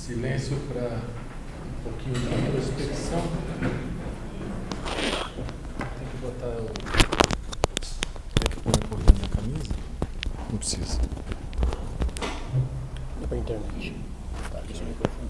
Silêncio para um pouquinho de introspecção. Tem que botar o. Tem que pôr por dentro da camisa? Não precisa. É para a internet. Tá, aqui no microfone.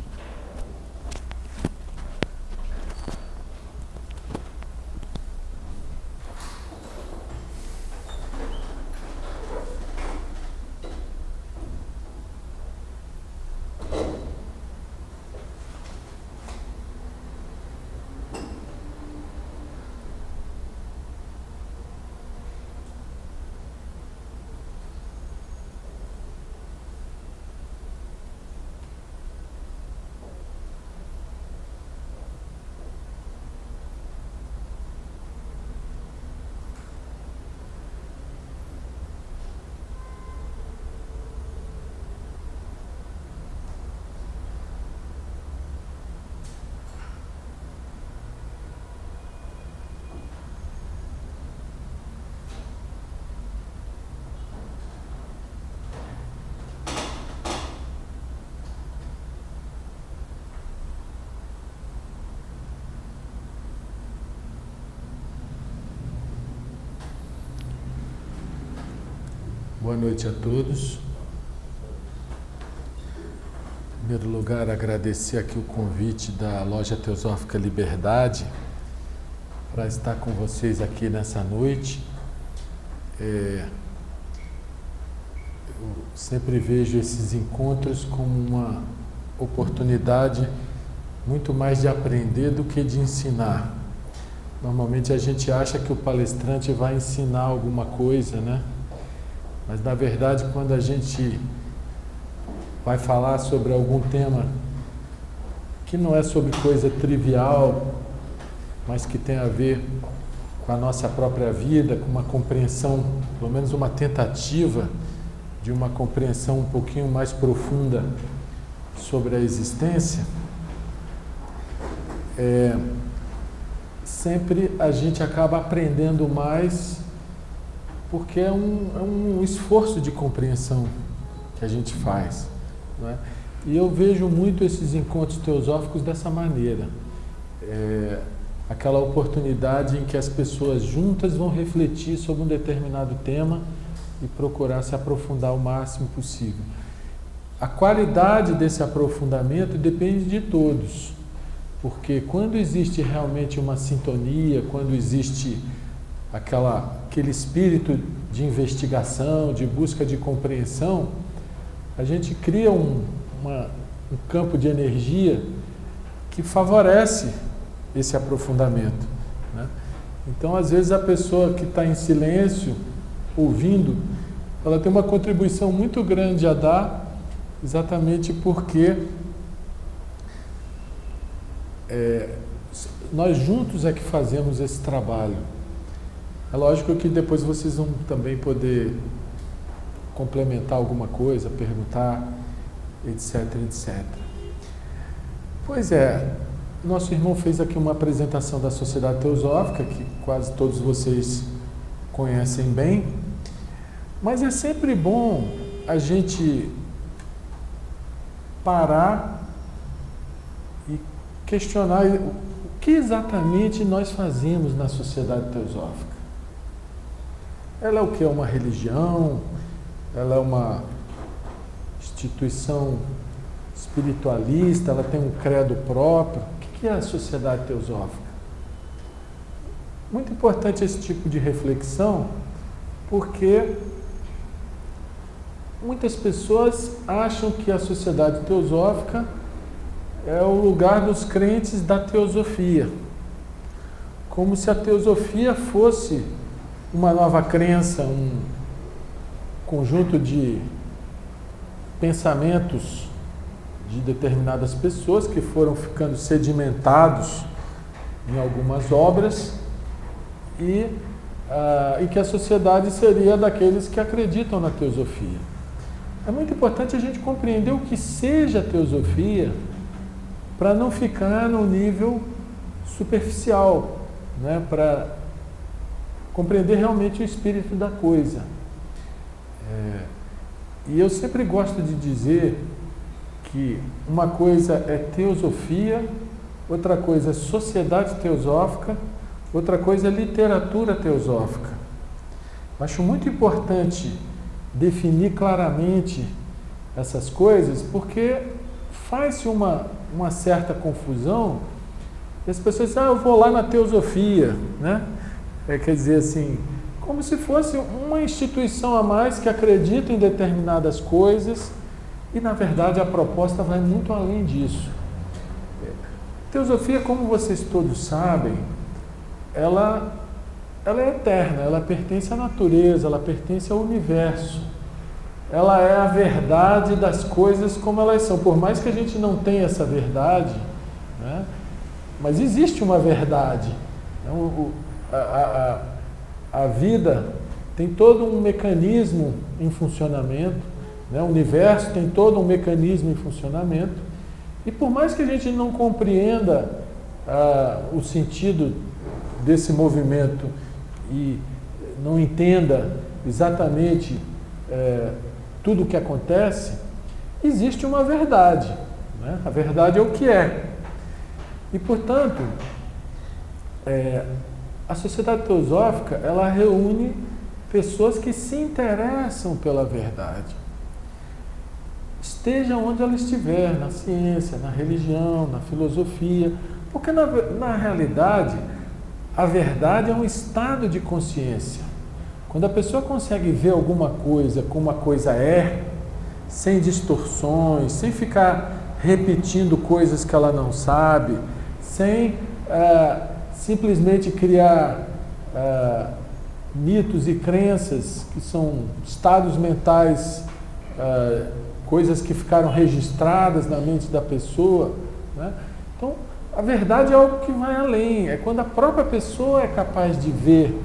Boa noite a todos. Em primeiro lugar, agradecer aqui o convite da Loja Teosófica Liberdade para estar com vocês aqui nessa noite. Eu sempre vejo esses encontros como uma oportunidade muito mais de aprender do que de ensinar. Normalmente a gente acha que o palestrante vai ensinar alguma coisa, né? Mas, na verdade, quando a gente vai falar sobre algum tema que não é sobre coisa trivial, mas que tem a ver com a nossa própria vida, com uma compreensão, pelo menos uma tentativa de uma compreensão um pouquinho mais profunda sobre a existência, sempre a gente acaba aprendendo mais, porque é um esforço de compreensão que a gente faz, não é? E eu vejo muito esses encontros teosóficos dessa maneira. Aquela oportunidade em que as pessoas juntas vão refletir sobre um determinado tema e procurar se aprofundar o máximo possível. A qualidade desse aprofundamento depende de todos, porque quando existe realmente uma sintonia, quando existe aquele espírito de investigação, de busca de compreensão, a gente cria um campo de energia que favorece esse aprofundamento, né? Então, às vezes, a pessoa que está em silêncio, ouvindo, ela tem uma contribuição muito grande a dar, exatamente porque nós juntos é que fazemos esse trabalho. É lógico que depois vocês vão também poder complementar alguma coisa, perguntar, etc, etc. Pois é, nosso irmão fez aqui uma apresentação da Sociedade Teosófica, que quase todos vocês conhecem bem, mas é sempre bom a gente parar e questionar o que exatamente nós fazemos na Sociedade Teosófica. Ela é o que? É uma religião? Ela é uma instituição espiritualista? Ela tem um credo próprio? O que é a Sociedade Teosófica? Muito importante esse tipo de reflexão, porque muitas pessoas acham que a Sociedade Teosófica é o lugar dos crentes da teosofia, como se a teosofia fosse uma nova crença, um conjunto de pensamentos de determinadas pessoas que foram ficando sedimentados em algumas obras e que a sociedade seria daqueles que acreditam na teosofia. É muito importante a gente compreender o que seja a teosofia para não ficar no nível superficial, né? Para compreender realmente o espírito da coisa. E eu sempre gosto de dizer que uma coisa é teosofia, outra coisa é sociedade teosófica, outra coisa é literatura teosófica. Acho muito importante definir claramente essas coisas, porque faz-se uma certa confusão, e as pessoas dizem, eu vou lá na teosofia, né? Quer dizer assim, como se fosse uma instituição a mais que acredita em determinadas coisas, e na verdade a proposta vai muito além disso. Teosofia, como vocês todos sabem, ela é eterna, ela pertence à natureza, ela pertence ao universo. Ela é a verdade das coisas como elas são. Por mais que a gente não tenha essa verdade, né, mas existe uma verdade. A vida tem todo um mecanismo em funcionamento, né, o universo tem todo um mecanismo em funcionamento, e por mais que a gente não compreenda o sentido desse movimento e não entenda exatamente tudo o que acontece, existe uma verdade, né? A verdade é o que é. E, portanto, a sociedade teosófica, ela reúne pessoas que se interessam pela verdade. Esteja onde ela estiver, na ciência, na religião, na filosofia, porque na realidade a verdade é um estado de consciência. Quando a pessoa consegue ver alguma coisa como a coisa é, sem distorções, sem ficar repetindo coisas que ela não sabe, sem simplesmente criar mitos e crenças que são estados mentais, coisas que ficaram registradas na mente da pessoa, né? Então, a verdade é algo que vai além, é quando a própria pessoa é capaz de ver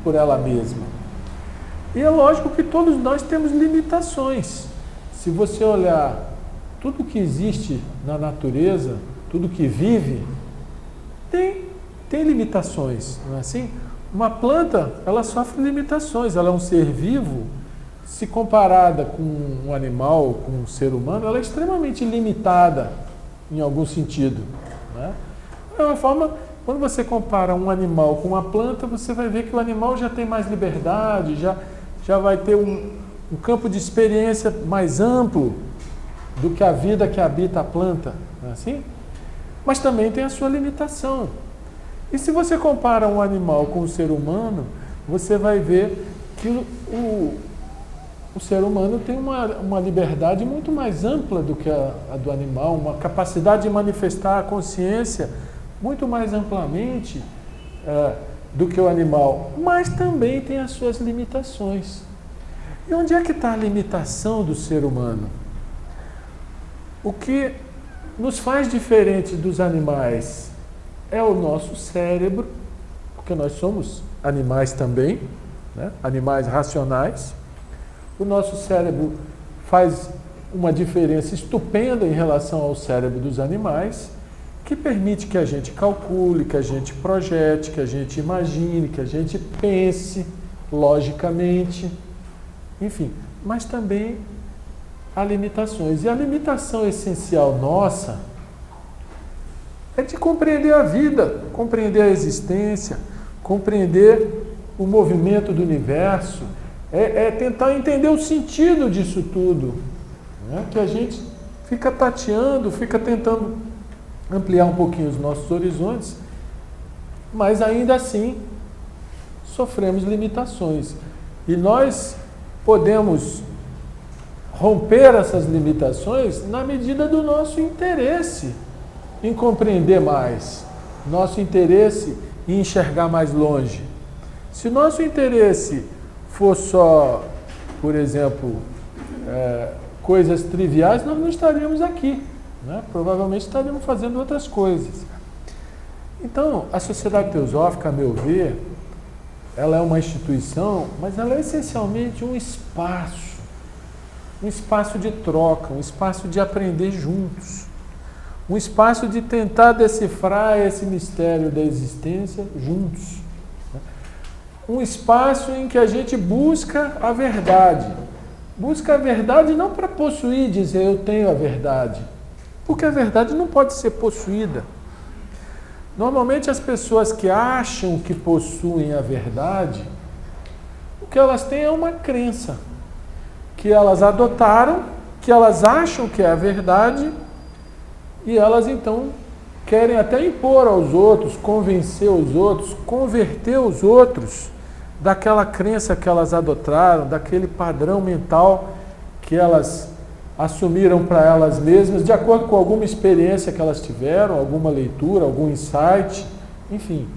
por ela mesma. E é lógico que todos nós temos limitações. Se você olhar tudo que existe na natureza, tudo que vive, tem limitações, não é assim? Uma planta, ela sofre limitações, ela é um ser vivo, se comparada com um animal, com um ser humano, ela é extremamente limitada em algum sentido, né? É uma forma, quando você compara um animal com uma planta, você vai ver que o animal já tem mais liberdade, já vai ter um campo de experiência mais amplo do que a vida que habita a planta, não é assim? Mas também tem a sua limitação. E se você compara um animal com o ser humano, você vai ver que o ser humano tem uma liberdade muito mais ampla do que a do animal, uma capacidade de manifestar a consciência muito mais amplamente do que o animal, mas também tem as suas limitações. E onde é que está a limitação do ser humano? O que nos faz diferente dos animais é o nosso cérebro, porque nós somos animais também, né? Animais racionais. O nosso cérebro faz uma diferença estupenda em relação ao cérebro dos animais, que permite que a gente calcule, que a gente projete, que a gente imagine, que a gente pense logicamente, enfim, mas também há limitações. E a limitação essencial nossa é de compreender a vida, compreender a existência, compreender o movimento do universo, é tentar entender o sentido disso tudo, né? Que a gente fica tateando, fica tentando ampliar um pouquinho os nossos horizontes, mas ainda assim sofremos limitações. E nós podemos romper essas limitações na medida do nosso interesse em compreender mais, nosso interesse em enxergar mais longe. Se o nosso interesse for só, por exemplo, coisas triviais, nós não estaríamos aqui, né? Provavelmente estaríamos fazendo outras coisas. Então, a Sociedade Teosófica, a meu ver, ela é uma instituição, mas ela é essencialmente um espaço de troca, um espaço de aprender juntos, um espaço de tentar decifrar esse mistério da existência juntos, né? Um espaço em que a gente busca a verdade não para possuir, dizer eu tenho a verdade, Porque a verdade não pode ser possuída. Normalmente as pessoas que acham que possuem a verdade, o que elas têm é uma crença, que elas adotaram, que elas acham que é a verdade, e elas então querem até impor aos outros, convencer os outros, converter os outros daquela crença que elas adotaram, daquele padrão mental que elas assumiram para elas mesmas, de acordo com alguma experiência que elas tiveram, alguma leitura, algum insight, enfim.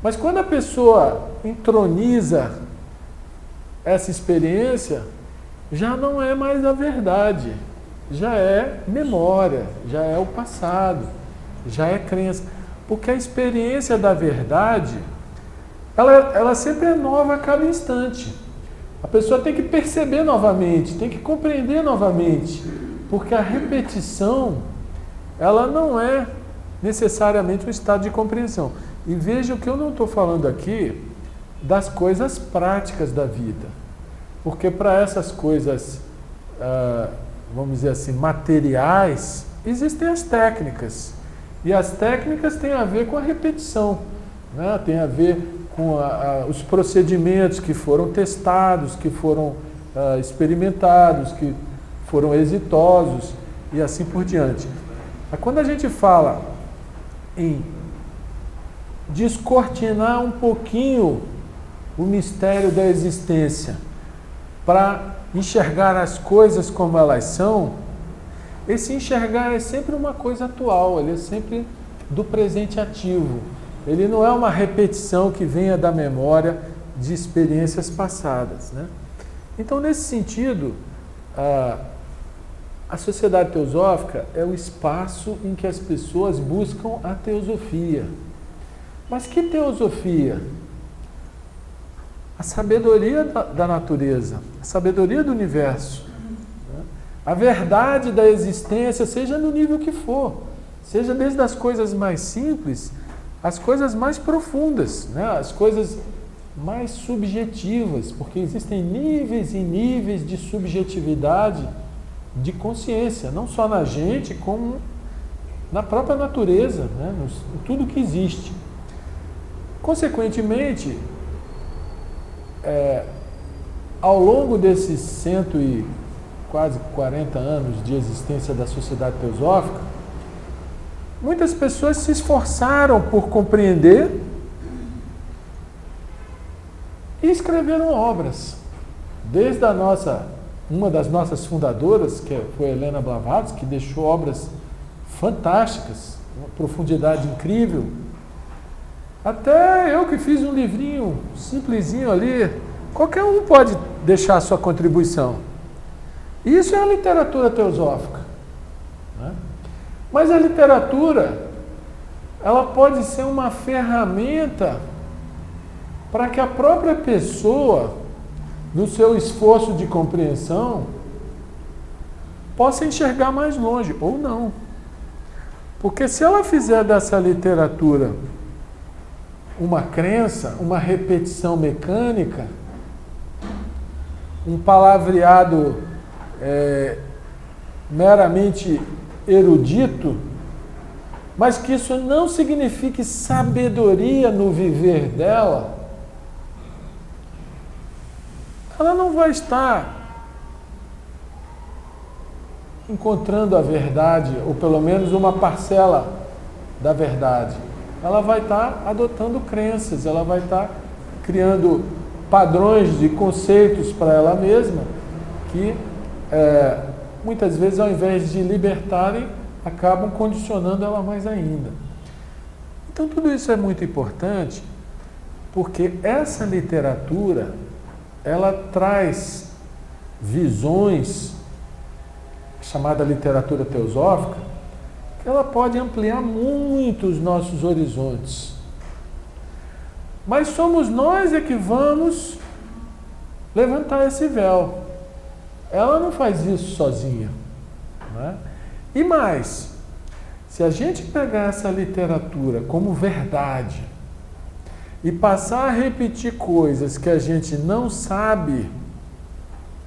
Mas quando a pessoa entroniza essa experiência, já não é mais a verdade, já é memória, já é o passado, já é crença. Porque a experiência da verdade, ela sempre é nova a cada instante. A pessoa tem que perceber novamente, tem que compreender novamente, porque a repetição, ela não é necessariamente um estado de compreensão. E veja que eu não estou falando aqui das coisas práticas da vida, porque para essas coisas, vamos dizer assim, materiais, existem as técnicas, e as técnicas têm a ver com a repetição, né? Tem a ver com os procedimentos que foram testados, que foram experimentados, que foram exitosos e assim por diante. Mas quando a gente fala em descortinar um pouquinho o mistério da existência para enxergar as coisas como elas são, esse enxergar é sempre uma coisa atual, ele é sempre do presente ativo. Ele não é uma repetição que venha da memória de experiências passadas, né? Então, nesse sentido, a sociedade teosófica é o espaço em que as pessoas buscam a teosofia. Mas que teosofia? A sabedoria da natureza, a sabedoria do universo, né? A verdade da existência, seja no nível que for, seja desde as coisas mais simples as coisas mais profundas, né? As coisas mais subjetivas, porque existem níveis e níveis de subjetividade de consciência, não só na gente, como na própria natureza, né? Em tudo que existe. Consequentemente, ao longo desses quase 40 anos de existência da Sociedade Teosófica, muitas pessoas se esforçaram por compreender e escreveram obras. Desde uma das nossas fundadoras, que foi Helena Blavatsky, que deixou obras fantásticas, uma profundidade incrível, até eu que fiz um livrinho simplesinho ali, qualquer um pode deixar a sua contribuição. Isso é a literatura teosófica, né? Mas a literatura, ela pode ser uma ferramenta para que a própria pessoa, no seu esforço de compreensão, possa enxergar mais longe, ou não. Porque se ela fizer dessa literatura uma crença, uma repetição mecânica, um palavreado meramente erudito, mas que isso não signifique sabedoria no viver dela, ela não vai estar encontrando a verdade, ou pelo menos uma parcela da verdade. Ela vai estar adotando crenças, ela vai estar criando padrões de conceitos para ela mesma, que muitas vezes, ao invés de libertarem, acabam condicionando ela mais ainda. Então, tudo isso é muito importante, porque essa literatura, ela traz visões, chamada literatura teosófica, que ela pode ampliar muito os nossos horizontes. Mas somos nós que vamos levantar esse véu. Ela não faz isso sozinha, né? E mais, se a gente pegar essa literatura como verdade e passar a repetir coisas que a gente não sabe,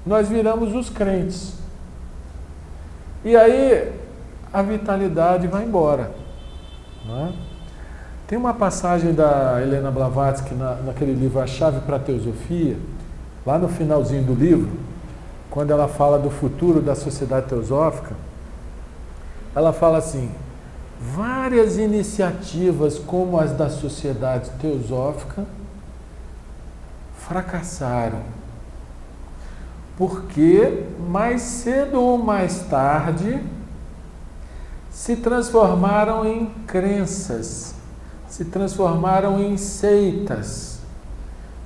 nós viramos os crentes. E aí, a vitalidade vai embora. Não é? Tem uma passagem da Helena Blavatsky naquele livro A Chave para a Teosofia, lá no finalzinho do livro, quando ela fala do futuro da sociedade teosófica, ela fala assim: várias iniciativas como as da sociedade teosófica fracassaram, porque mais cedo ou mais tarde se transformaram em crenças, se transformaram em seitas.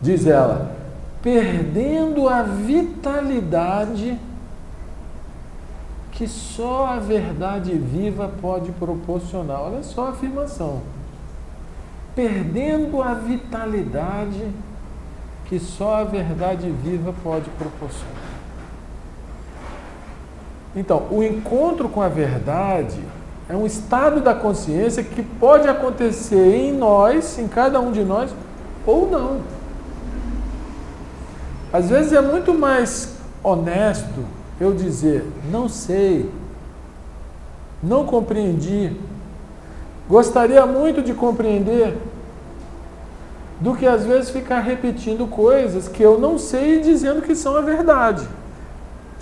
Diz ela, perdendo a vitalidade que só a verdade viva pode proporcionar. Olha só a afirmação. Perdendo a vitalidade que só a verdade viva pode proporcionar. Então, o encontro com a verdade é um estado da consciência que pode acontecer em nós, em cada um de nós, ou não. Às vezes é muito mais honesto eu dizer, não sei, não compreendi, gostaria muito de compreender, do que às vezes ficar repetindo coisas que eu não sei e dizendo que são a verdade.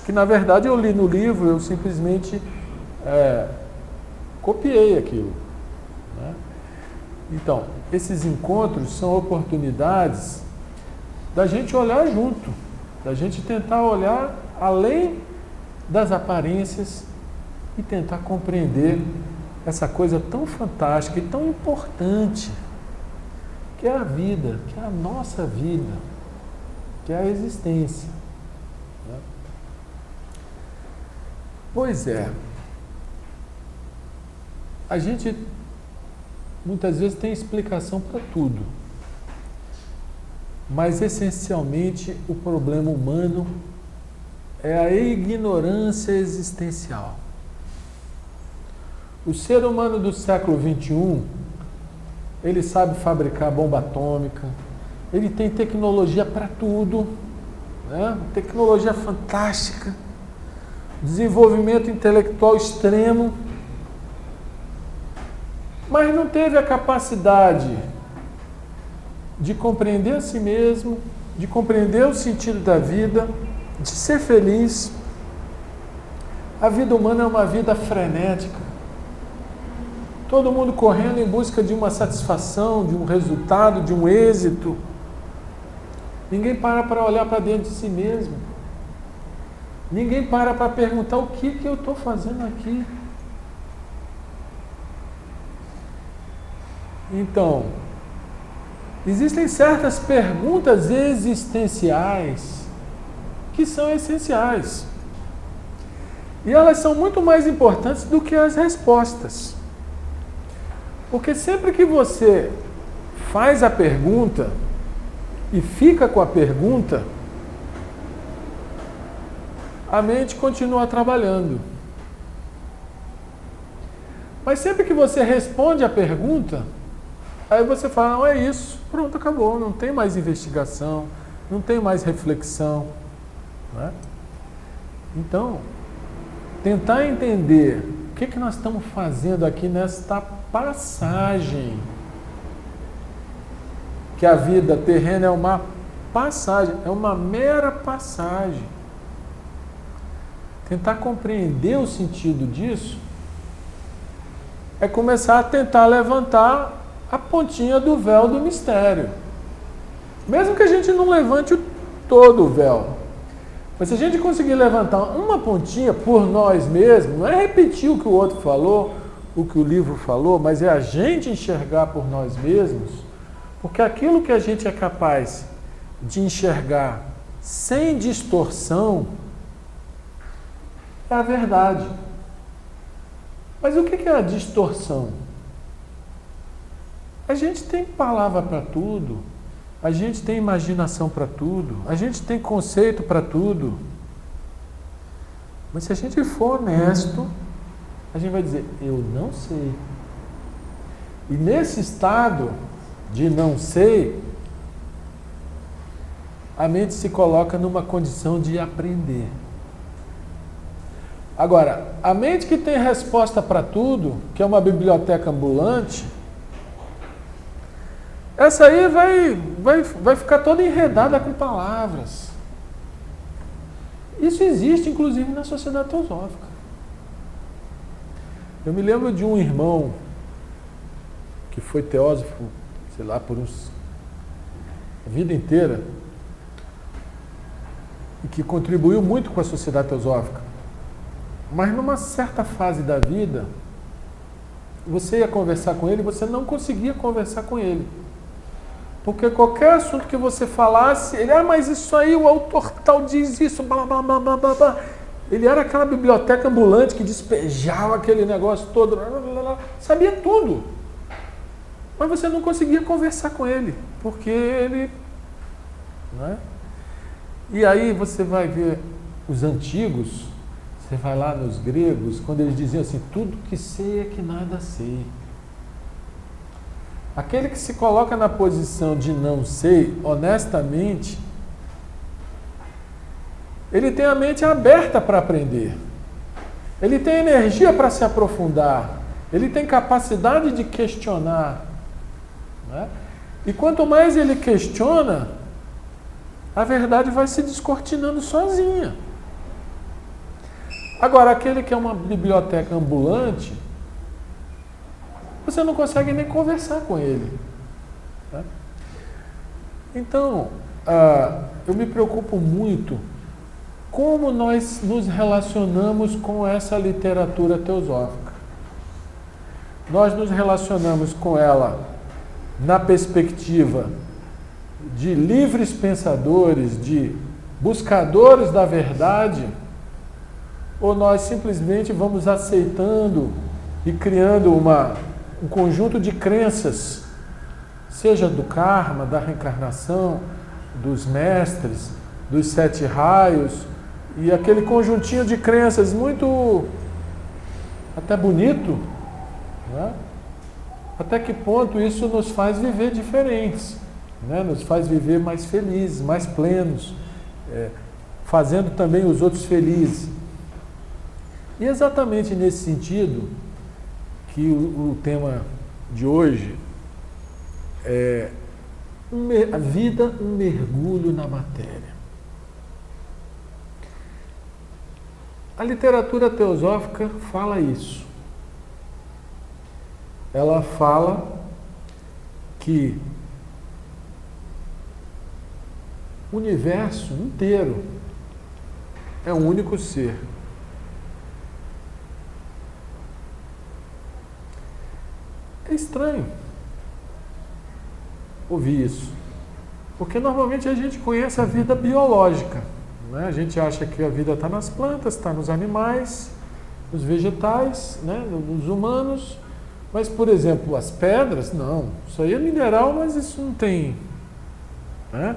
Que na verdade eu li no livro, eu simplesmente copiei aquilo. Né? Então, esses encontros são oportunidades da gente olhar junto, da gente tentar olhar além das aparências e tentar compreender essa coisa tão fantástica e tão importante que é a vida, que é a nossa vida, que é a existência. Né? Pois é, a gente muitas vezes tem explicação para tudo, mas essencialmente o problema humano é a ignorância existencial. O ser humano do século XXI, ele sabe fabricar bomba atômica, ele tem tecnologia para tudo, né? Tecnologia fantástica, desenvolvimento intelectual extremo, mas não teve a capacidade de compreender a si mesmo, de compreender o sentido da vida, de ser feliz. A vida humana é uma vida frenética. Todo mundo correndo em busca de uma satisfação, de um resultado, de um êxito. Ninguém para olhar para dentro de si mesmo. Ninguém para perguntar o que eu estou fazendo aqui. Então, existem certas perguntas existenciais que são essenciais. E elas são muito mais importantes do que as respostas. Porque sempre que você faz a pergunta e fica com a pergunta, a mente continua trabalhando. Mas sempre que você responde a pergunta, aí você fala, não é isso, pronto, acabou, não tem mais investigação, não tem mais reflexão. Não é? Então, tentar entender o que nós estamos fazendo aqui nesta passagem, que a vida terrena é uma passagem, é uma mera passagem. Tentar compreender o sentido disso é começar a tentar levantar a pontinha do véu do mistério. Mesmo que a gente não levante todo o véu, mas se a gente conseguir levantar uma pontinha por nós mesmos, não é repetir o que o outro falou, o que o livro falou, mas é a gente enxergar por nós mesmos, porque aquilo que a gente é capaz de enxergar sem distorção é a verdade. Mas o que é a distorção? A gente tem palavra para tudo, a gente tem imaginação para tudo, a gente tem conceito para tudo. Mas se a gente for honesto, a gente vai dizer, eu não sei. E nesse estado de não sei, a mente se coloca numa condição de aprender. Agora, a mente que tem resposta para tudo, que é uma biblioteca ambulante, essa aí vai ficar toda enredada com palavras. Isso existe, inclusive, na sociedade teosófica. Eu me lembro de um irmão que foi teósofo, sei lá, a vida inteira, e que contribuiu muito com a sociedade teosófica. Mas numa certa fase da vida, você ia conversar com ele e você não conseguia conversar com ele. Porque qualquer assunto que você falasse, ele, mas isso aí, o autor tal diz isso, blá, blá, blá, blá, blá, blá. Ele era aquela biblioteca ambulante que despejava aquele negócio todo, blá, blá, blá, sabia tudo. Mas você não conseguia conversar com ele, porque ele... Né? E aí você vai ver os antigos, você vai lá nos gregos, quando eles diziam assim, tudo que sei é que nada sei. Aquele que se coloca na posição de não sei, honestamente, ele tem a mente aberta para aprender. Ele tem energia para se aprofundar. Ele tem capacidade de questionar. Né? E quanto mais ele questiona, a verdade vai se descortinando sozinha. Agora, aquele que é uma biblioteca ambulante, você não consegue nem conversar com ele. Tá? Então, eu me preocupo muito como nós nos relacionamos com essa literatura teosófica. Nós nos relacionamos com ela na perspectiva de livres pensadores, de buscadores da verdade, ou nós simplesmente vamos aceitando e criando um conjunto de crenças, seja do karma, da reencarnação, dos mestres, dos 7 raios, e aquele conjuntinho de crenças muito até bonito, né? Até que ponto isso nos faz viver diferentes, né? Nos faz viver mais felizes, mais plenos, fazendo também os outros felizes. E exatamente nesse sentido que o tema de hoje é a vida, um mergulho na matéria. A literatura teosófica fala isso. Ela fala que o universo inteiro é um único ser. É estranho ouvir isso, porque normalmente a gente conhece a vida biológica, né? A gente acha que a vida está nas plantas, está nos animais, nos vegetais, né? Nos humanos, mas, por exemplo, as pedras, não, isso aí é mineral, mas isso não tem, né?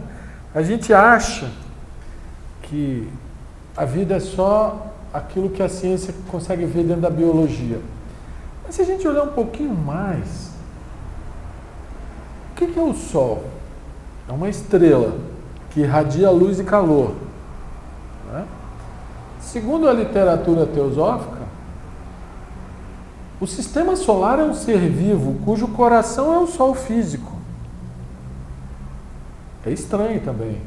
A gente acha que a vida é só aquilo que a ciência consegue ver dentro da biologia. Mas se a gente olhar um pouquinho mais, o que é o Sol? É uma estrela que irradia luz e calor. Né? Segundo a literatura teosófica, o sistema solar é um ser vivo cujo coração é o Sol físico. É estranho também.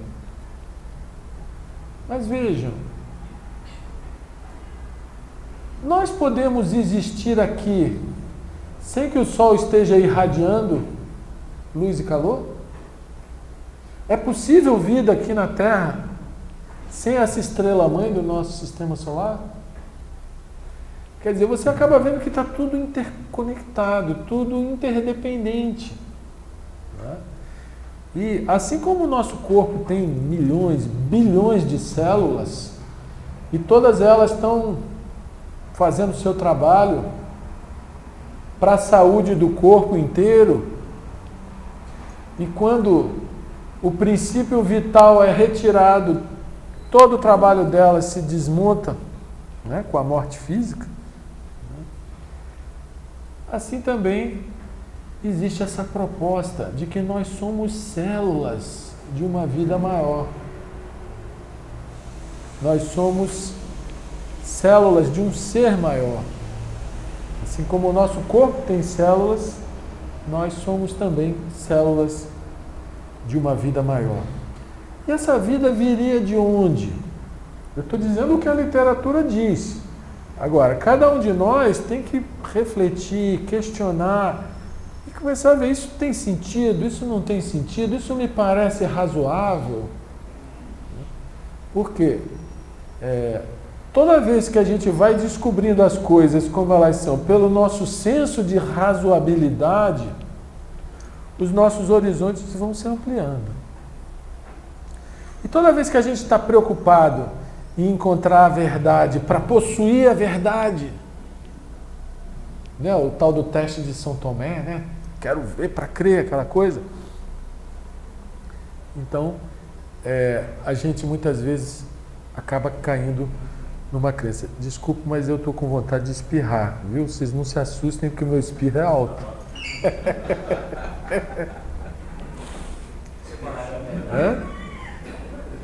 Mas vejam, nós podemos existir aqui sem que o Sol esteja irradiando luz e calor? É possível vida aqui na Terra sem essa estrela-mãe do nosso sistema solar? Quer dizer, você acaba vendo que está tudo interconectado, tudo interdependente. Né? E assim como o nosso corpo tem milhões, bilhões de células, e todas elas estão fazendo o seu trabalho para a saúde do corpo inteiro, e quando o princípio vital é retirado, todo o trabalho delas se desmonta, né, com a morte física. Assim também existe essa proposta de que nós somos células de uma vida maior. Nós somos células de um ser maior. Assim como o nosso corpo tem células, nós somos também células de uma vida maior. E essa vida viria de onde? Eu estou dizendo o que a literatura diz. Agora, cada um de nós tem que refletir, questionar e começar a ver, isso tem sentido, isso não tem sentido, isso me parece razoável. Por quê? Toda vez que a gente vai descobrindo as coisas como elas são, pelo nosso senso de razoabilidade, os nossos horizontes vão se ampliando. E toda vez que a gente está preocupado em encontrar a verdade, para possuir a verdade, né? O tal do teste de São Tomé, né? Quero ver para crer, aquela coisa. Então, a gente muitas vezes acaba caindo numa crença. Desculpe, mas eu estou com vontade de espirrar, viu? Vocês não se assustem porque o meu espirro é alto.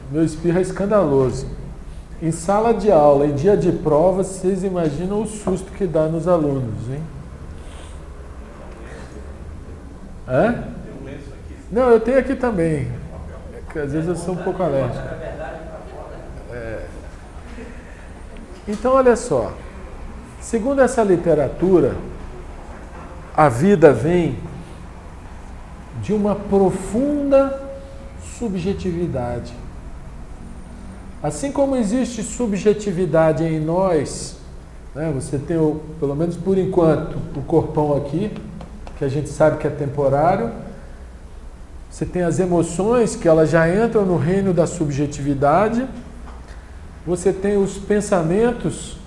Meu espirro é escandaloso. Em sala de aula, em dia de prova, vocês imaginam o susto que dá nos alunos, hein? Não, eu tenho aqui também. Que às vezes eu sou um pouco alérgico. Então, olha só. Segundo essa literatura, a vida vem de uma profunda subjetividade. Assim como existe subjetividade em nós, né, você tem, pelo menos por enquanto, o corpão aqui, que a gente sabe que é temporário. Você tem as emoções, que elas já entram no reino da subjetividade. Você tem os pensamentos,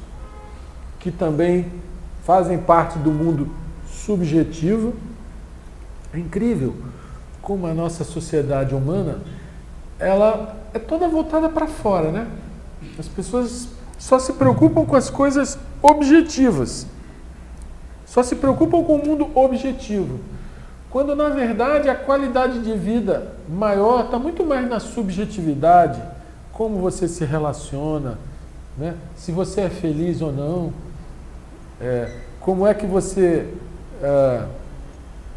que também fazem parte do mundo subjetivo. É incrível como a nossa sociedade humana, ela é toda voltada para fora, né? As pessoas só se preocupam com as coisas objetivas. Só se preocupam com o mundo objetivo. Quando, na verdade, a qualidade de vida maior está muito mais na subjetividade, como você se relaciona, né? Se você é feliz ou não, como é que você...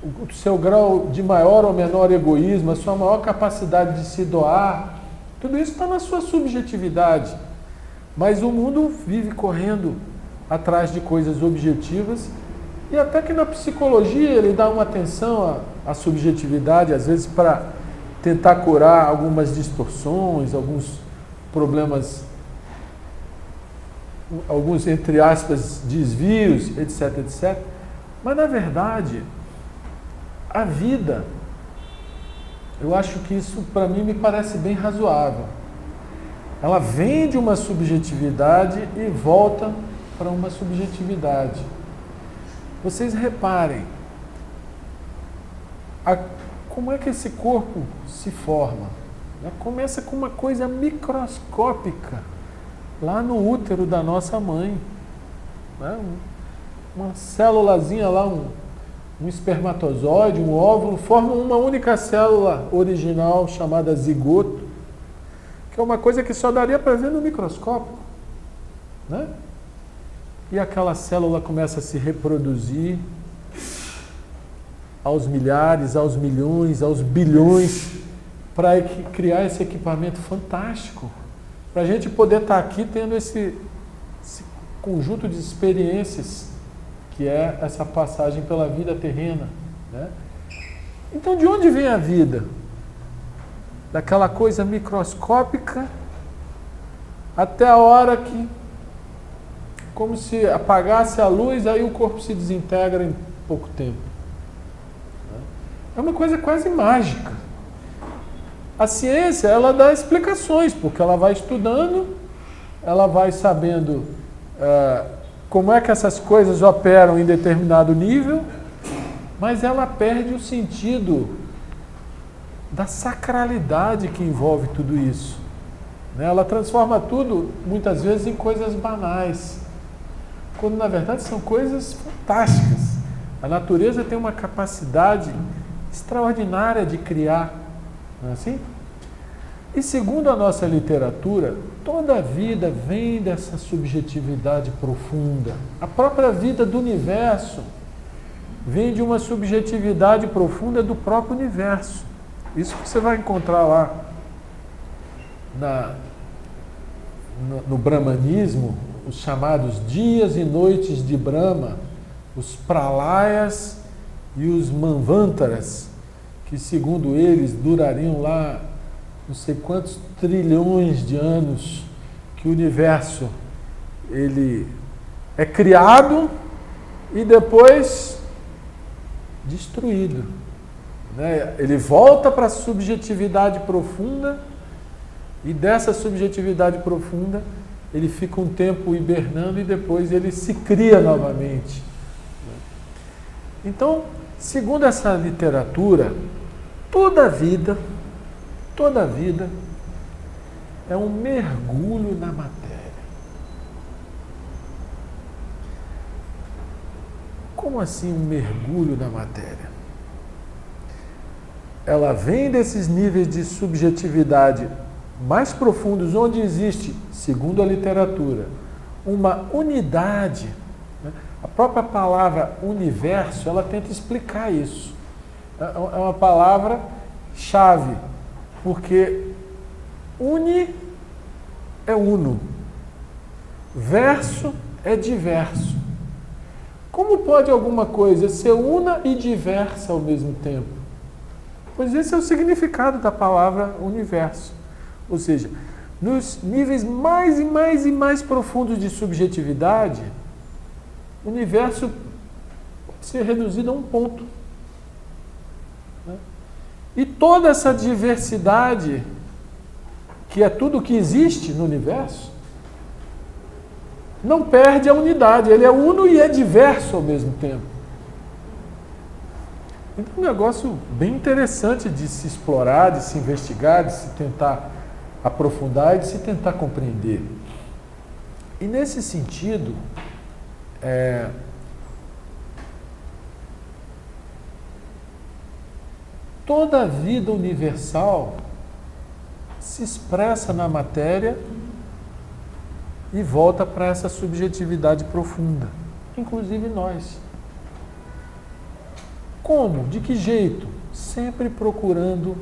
o seu grau de maior ou menor egoísmo, a sua maior capacidade de se doar, tudo isso está na sua subjetividade. Mas o mundo vive correndo atrás de coisas objetivas, e até que na psicologia ele dá uma atenção à subjetividade, às vezes para tentar curar algumas distorções, alguns problemas, alguns, entre aspas, desvios, etc, etc. Mas, na verdade, a vida, eu acho que isso, para mim, me parece bem razoável. Ela vem de uma subjetividade e volta para uma subjetividade. Vocês reparem, como é que esse corpo se forma? Começa com uma coisa microscópica, lá no útero da nossa mãe. Uma célulazinha lá, um espermatozoide, um óvulo, formam uma única célula original chamada zigoto, que é uma coisa que só daria para ver no microscópio, né? E aquela célula começa a se reproduzir aos milhares, aos milhões, aos bilhões, para criar esse equipamento fantástico, para a gente poder estar aqui tendo esse conjunto de experiências, que é essa passagem pela vida terrena, né? Então, de onde vem a vida? Daquela coisa microscópica até a hora que, como se apagasse a luz, aí o corpo se desintegra em pouco tempo. É uma coisa quase mágica. A ciência, ela dá explicações, porque ela vai estudando, ela vai sabendo como é que essas coisas operam em determinado nível, mas ela perde o sentido da sacralidade que envolve tudo isso. Ela transforma tudo, muitas vezes, em coisas banais, quando na verdade são coisas fantásticas. A natureza tem uma capacidade extraordinária de criar, não é assim? E segundo a nossa literatura, toda a vida vem dessa subjetividade profunda. A própria vida do universo vem de uma subjetividade profunda do próprio universo. Isso que você vai encontrar lá no brahmanismo, os chamados dias e noites de Brahma, os pralayas e os manvantaras, que segundo eles durariam lá não sei quantos trilhões de anos, que o universo ele é criado e depois destruído, né? Ele volta para a subjetividade profunda e dessa subjetividade profunda ele fica um tempo hibernando e depois ele se cria novamente. Então, segundo essa literatura, toda a vida é um mergulho na matéria. Como assim um mergulho na matéria? Ela vem desses níveis de subjetividade mais profundos, onde existe, segundo a literatura, uma unidade. Né? A própria palavra universo, ela tenta explicar isso. É uma palavra-chave, porque uni é uno, verso é diverso. Como pode alguma coisa ser una e diversa ao mesmo tempo? Pois esse é o significado da palavra universo. Ou seja, nos níveis mais e mais e mais profundos de subjetividade, o universo pode ser reduzido a um ponto. Né? E toda essa diversidade, que é tudo que existe no universo, não perde a unidade. Ele é uno e é diverso ao mesmo tempo. Então é um negócio bem interessante de se explorar, de se investigar, de se tentar aprofundar e de se tentar compreender. E nesse sentido, toda a vida universal se expressa na matéria e volta para essa subjetividade profunda, inclusive nós. Como? De que jeito? Sempre procurando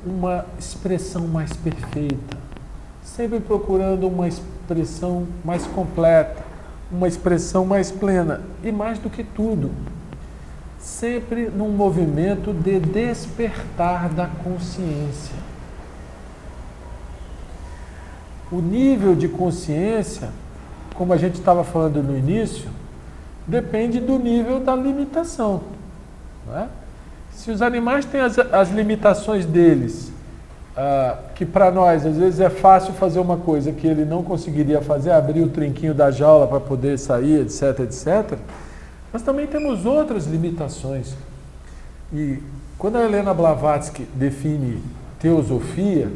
uma expressão mais perfeita, sempre procurando uma expressão mais completa, uma expressão mais plena e, mais do que tudo, sempre num movimento de despertar da consciência. O nível de consciência, como a gente estava falando no início, depende do nível da limitação. Não é? Se os animais têm as limitações deles, que para nós às vezes é fácil fazer uma coisa que ele não conseguiria fazer, abrir o trinquinho da jaula para poder sair, etc, etc., nós também temos outras limitações. E quando a Helena Blavatsky define teosofia,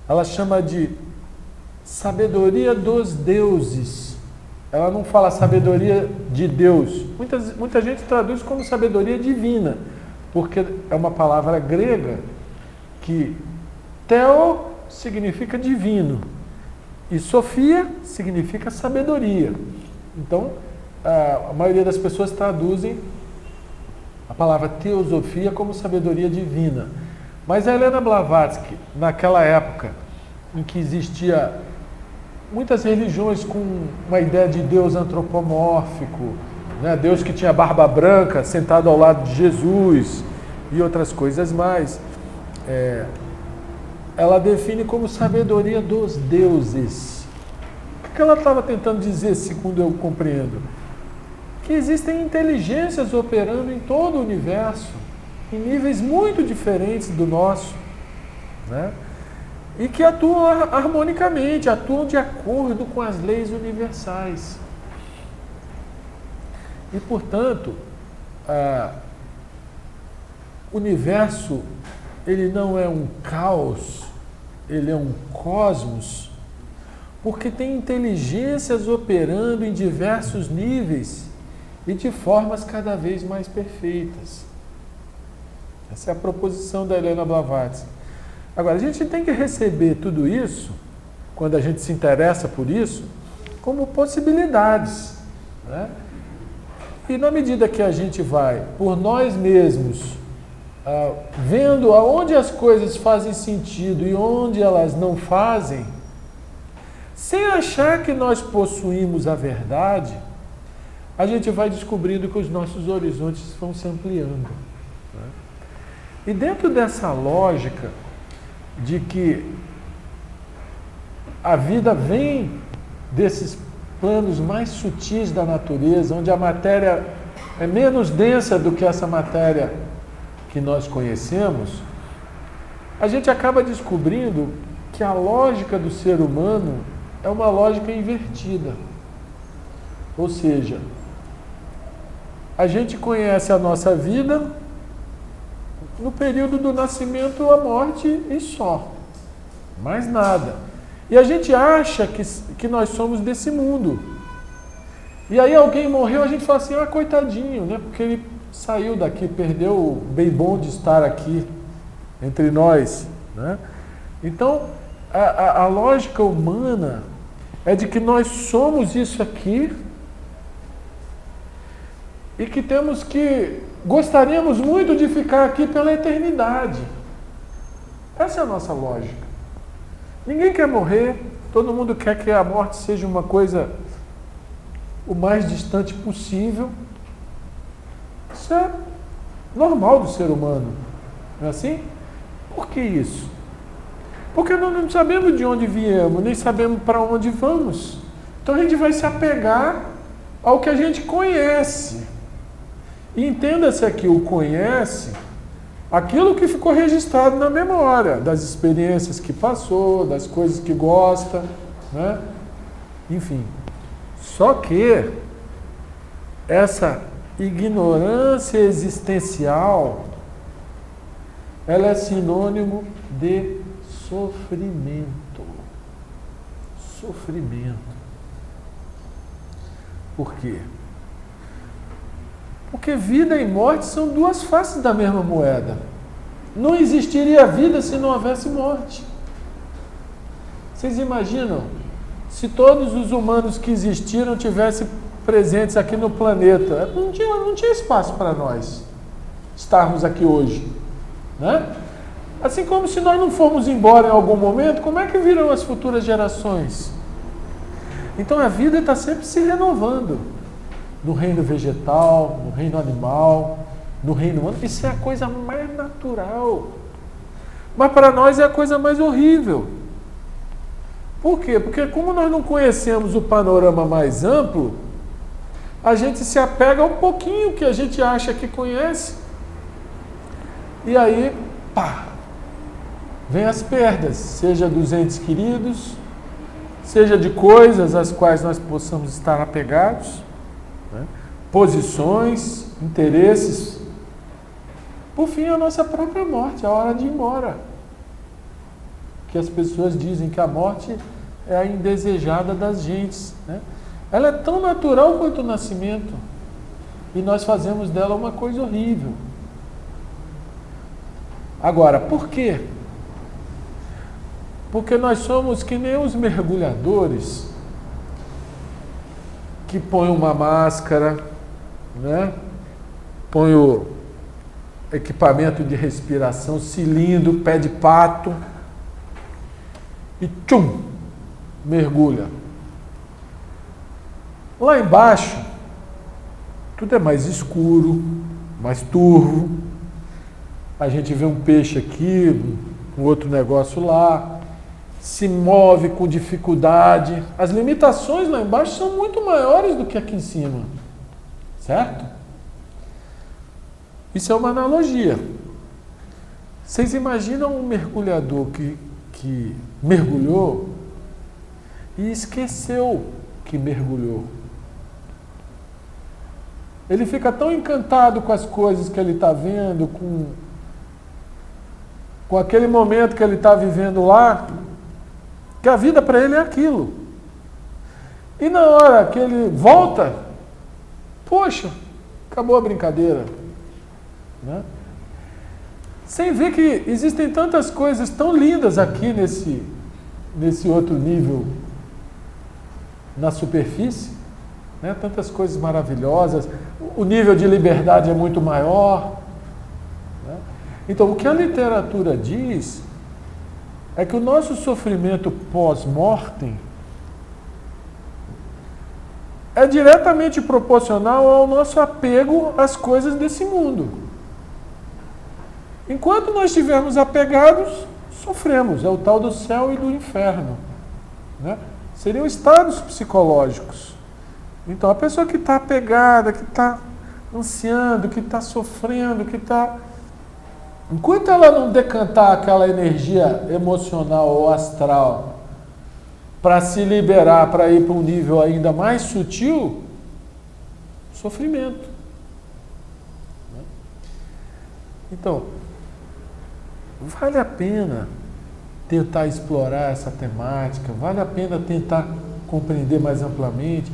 ela chama de sabedoria dos deuses. Ela não fala sabedoria de Deus. Muita gente traduz como sabedoria divina, porque é uma palavra grega que theo significa divino e sofia significa sabedoria. Então, a maioria das pessoas traduzem a palavra teosofia como sabedoria divina. Mas a Helena Blavatsky, naquela época em que existia muitas religiões com uma ideia de Deus antropomórfico, né? Deus que tinha barba branca, sentado ao lado de Jesus e outras coisas mais, ela define como sabedoria dos deuses. O que ela estava tentando dizer, segundo eu compreendo? Que existem inteligências operando em todo o universo, em níveis muito diferentes do nosso, né? E que atuam harmonicamente, atuam de acordo com as leis universais. E, portanto, o universo, ele não é um caos, ele é um cosmos, porque tem inteligências operando em diversos níveis e de formas cada vez mais perfeitas. Essa é a proposição da Helena Blavatsky. Agora, a gente tem que receber tudo isso, quando a gente se interessa por isso, como possibilidades, né? E na medida que a gente vai, por nós mesmos, vendo aonde as coisas fazem sentido e onde elas não fazem, sem achar que nós possuímos a verdade, a gente vai descobrindo que os nossos horizontes vão se ampliando, né? E dentro dessa lógica de que a vida vem desses planos mais sutis da natureza, onde a matéria é menos densa do que essa matéria que nós conhecemos, a gente acaba descobrindo que a lógica do ser humano é uma lógica invertida. Ou seja, a gente conhece a nossa vida no período do nascimento, a morte e só. Mais nada. E a gente acha que nós somos desse mundo. E aí alguém morreu, a gente fala assim, coitadinho, né? Porque ele saiu daqui, perdeu o bem bom de estar aqui entre nós, né? Então, a lógica humana é de que nós somos isso aqui e que gostaríamos muito de ficar aqui pela eternidade. Essa é a nossa lógica. Ninguém quer morrer, todo mundo quer que a morte seja uma coisa o mais distante possível. Isso é normal do ser humano, não é assim? Por que isso? Porque nós não sabemos de onde viemos, nem sabemos para onde vamos. Então a gente vai se apegar ao que a gente conhece. E entenda-se aqui, o conhece, aquilo que ficou registrado na memória, das experiências que passou, das coisas que gosta, né? Enfim. Só que essa ignorância existencial, ela é sinônimo de sofrimento. Sofrimento. Por quê? Porque vida e morte são duas faces da mesma moeda. Não existiria vida se não houvesse morte. Vocês imaginam? Se todos os humanos que existiram tivessem presentes aqui no planeta, não tinha espaço para nós estarmos aqui hoje, né? Assim como se nós não formos embora em algum momento, como é que virão as futuras gerações? Então a vida está sempre se renovando. No reino vegetal, no reino animal, no reino humano, isso é a coisa mais natural. Mas para nós é a coisa mais horrível. Por quê? Porque como nós não conhecemos o panorama mais amplo, a gente se apega ao pouquinho que a gente acha que conhece. E aí, pá, vem as perdas, seja dos entes queridos, seja de coisas às quais nós possamos estar apegados, né? Posições, interesses. Por fim, a nossa própria morte, a hora de ir embora. Que as pessoas dizem que a morte é a indesejada das gentes, né? Ela é tão natural quanto o nascimento. E nós fazemos dela uma coisa horrível. Agora, por quê? Porque nós somos que nem os mergulhadores que põem uma máscara, né? Põe o equipamento de respiração, cilindro, pé de pato e tchum, mergulha. Lá embaixo, tudo é mais escuro, mais turvo. A gente vê um peixe aqui, um outro negócio lá, se move com dificuldade. As limitações lá embaixo são muito maiores do que aqui em cima, certo? Isso é uma analogia. Vocês imaginam um mergulhador que mergulhou e esqueceu que mergulhou. Ele fica tão encantado com as coisas que ele está vendo, com aquele momento que ele está vivendo lá, que a vida para ele é aquilo. E na hora que ele volta, poxa, acabou a brincadeira, né? sem ver que existem tantas coisas tão lindas aqui nesse outro nível, na superfície, né? Tantas coisas maravilhosas, o nível de liberdade é muito maior, né? Então, o que a literatura diz é que o nosso sofrimento pós-mortem é diretamente proporcional ao nosso apego às coisas desse mundo. Enquanto nós estivermos apegados, sofremos. É o tal do céu e do inferno, né? Seriam estados psicológicos. Então, a pessoa que está apegada, que está ansiando, que está sofrendo, que está... Enquanto ela não decantar aquela energia emocional ou astral para se liberar, para ir para um nível ainda mais sutil, sofrimento. Então, vale a pena tentar explorar essa temática, vale a pena tentar compreender mais amplamente,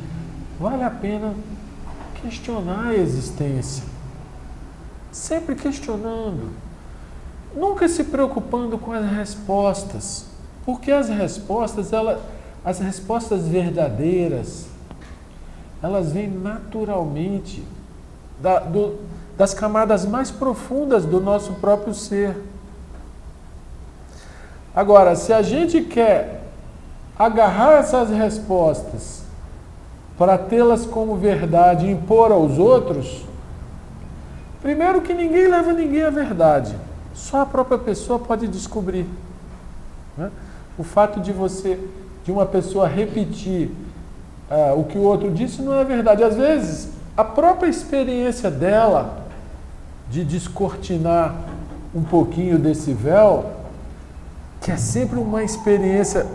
vale a pena questionar a existência. Sempre questionando. Nunca se preocupando com as respostas. Porque as respostas verdadeiras, elas vêm naturalmente das camadas mais profundas do nosso próprio ser. Agora, se a gente quer agarrar essas respostas para tê-las como verdade e impor aos outros, primeiro que ninguém leva ninguém à verdade. Só a própria pessoa pode descobrir, né? O fato de uma pessoa repetir o que o outro disse não é verdade. Às vezes, a própria experiência dela de descortinar um pouquinho desse véu, que é sempre uma experiência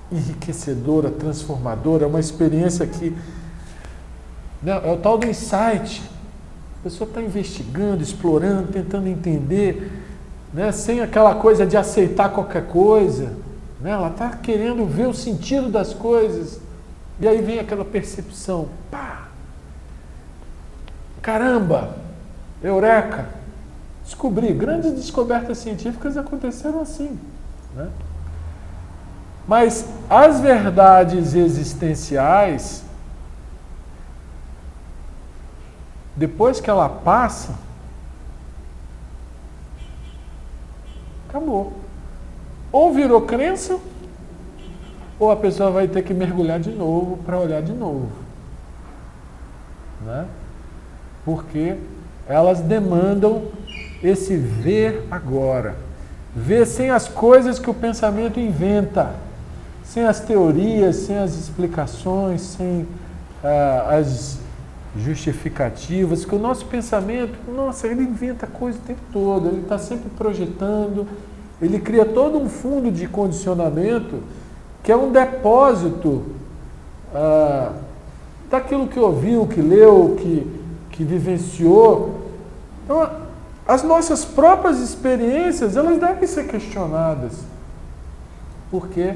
enriquecedora, transformadora, uma experiência que... Né, é o tal do insight. A pessoa está investigando, explorando, tentando entender, né, sem aquela coisa de aceitar qualquer coisa, né, ela está querendo ver o sentido das coisas, e aí vem aquela percepção, pá! Caramba! Eureka! Descobri, grandes descobertas científicas aconteceram assim, né? Mas as verdades existenciais, depois que ela passa, acabou. Ou virou crença, ou a pessoa vai ter que mergulhar de novo para olhar de novo, né? Porque elas demandam esse ver agora. Ver sem as coisas que o pensamento inventa, sem as teorias, sem as explicações, sem as justificativas, que o nosso pensamento, nossa, ele inventa coisa o tempo todo, ele está sempre projetando, ele cria todo um fundo de condicionamento que é um depósito daquilo que ouviu, que leu, que vivenciou. Então, as nossas próprias experiências, elas devem ser questionadas, porque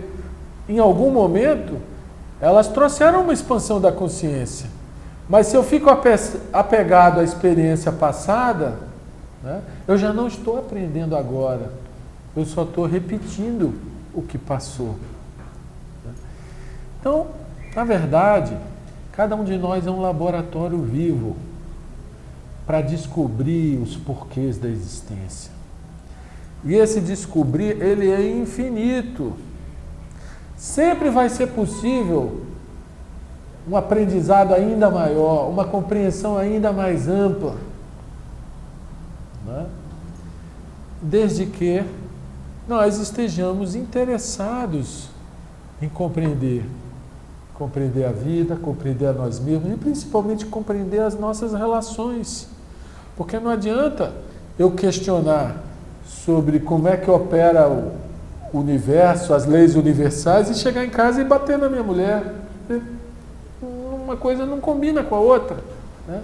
em algum momento elas trouxeram uma expansão da consciência. Mas se eu fico apegado à experiência passada, né, eu já não estou aprendendo agora. Eu só estou repetindo o que passou. Então, na verdade, cada um de nós é um laboratório vivo para descobrir os porquês da existência. E esse descobrir, ele é infinito. Sempre vai ser possível um aprendizado ainda maior, uma compreensão ainda mais ampla, né? Desde que nós estejamos interessados em compreender a vida, compreender a nós mesmos e principalmente compreender as nossas relações. Porque não adianta eu questionar sobre como é que opera o universo, as leis universais e chegar em casa e bater na minha mulher. Uma coisa não combina com a outra, né?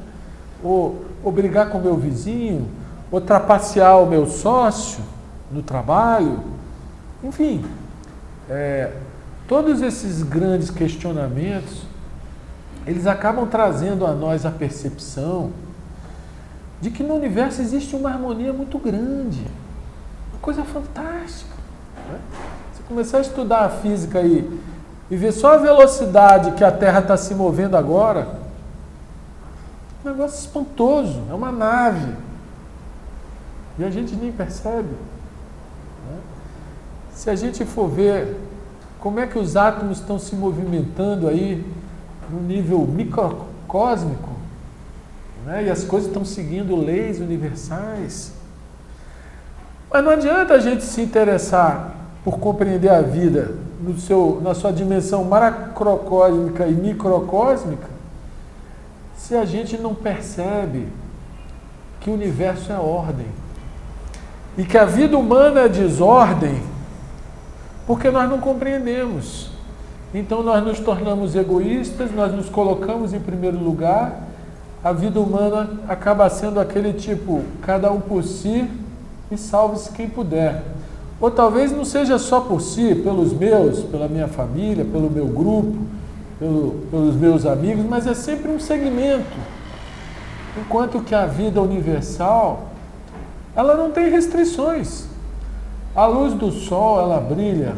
Ou brigar com o meu vizinho, ou trapacear o meu sócio no trabalho. Enfim, todos esses grandes questionamentos, eles acabam trazendo a nós a percepção de que no universo existe uma harmonia muito grande, uma coisa fantástica. Né? Se começar a estudar a física aí e ver só a velocidade que a Terra está se movendo agora, um negócio espantoso, é uma nave. E a gente nem percebe. Né? Se a gente for ver como é que os átomos estão se movimentando aí no nível microcósmico, né? E as coisas estão seguindo leis universais. Mas não adianta a gente se interessar por compreender a vida na sua dimensão macrocósmica e microcósmica se a gente não percebe que o universo é ordem. E que a vida humana é desordem porque nós não compreendemos. Então nós nos tornamos egoístas, nós nos colocamos em primeiro lugar, a vida humana acaba sendo aquele tipo, cada um por si e salve-se quem puder. Ou talvez não seja só por si, pelos meus, pela minha família, pelo meu grupo, pelos meus amigos, mas é sempre um segmento. Enquanto que a vida universal, ela não tem restrições. A luz do sol, ela brilha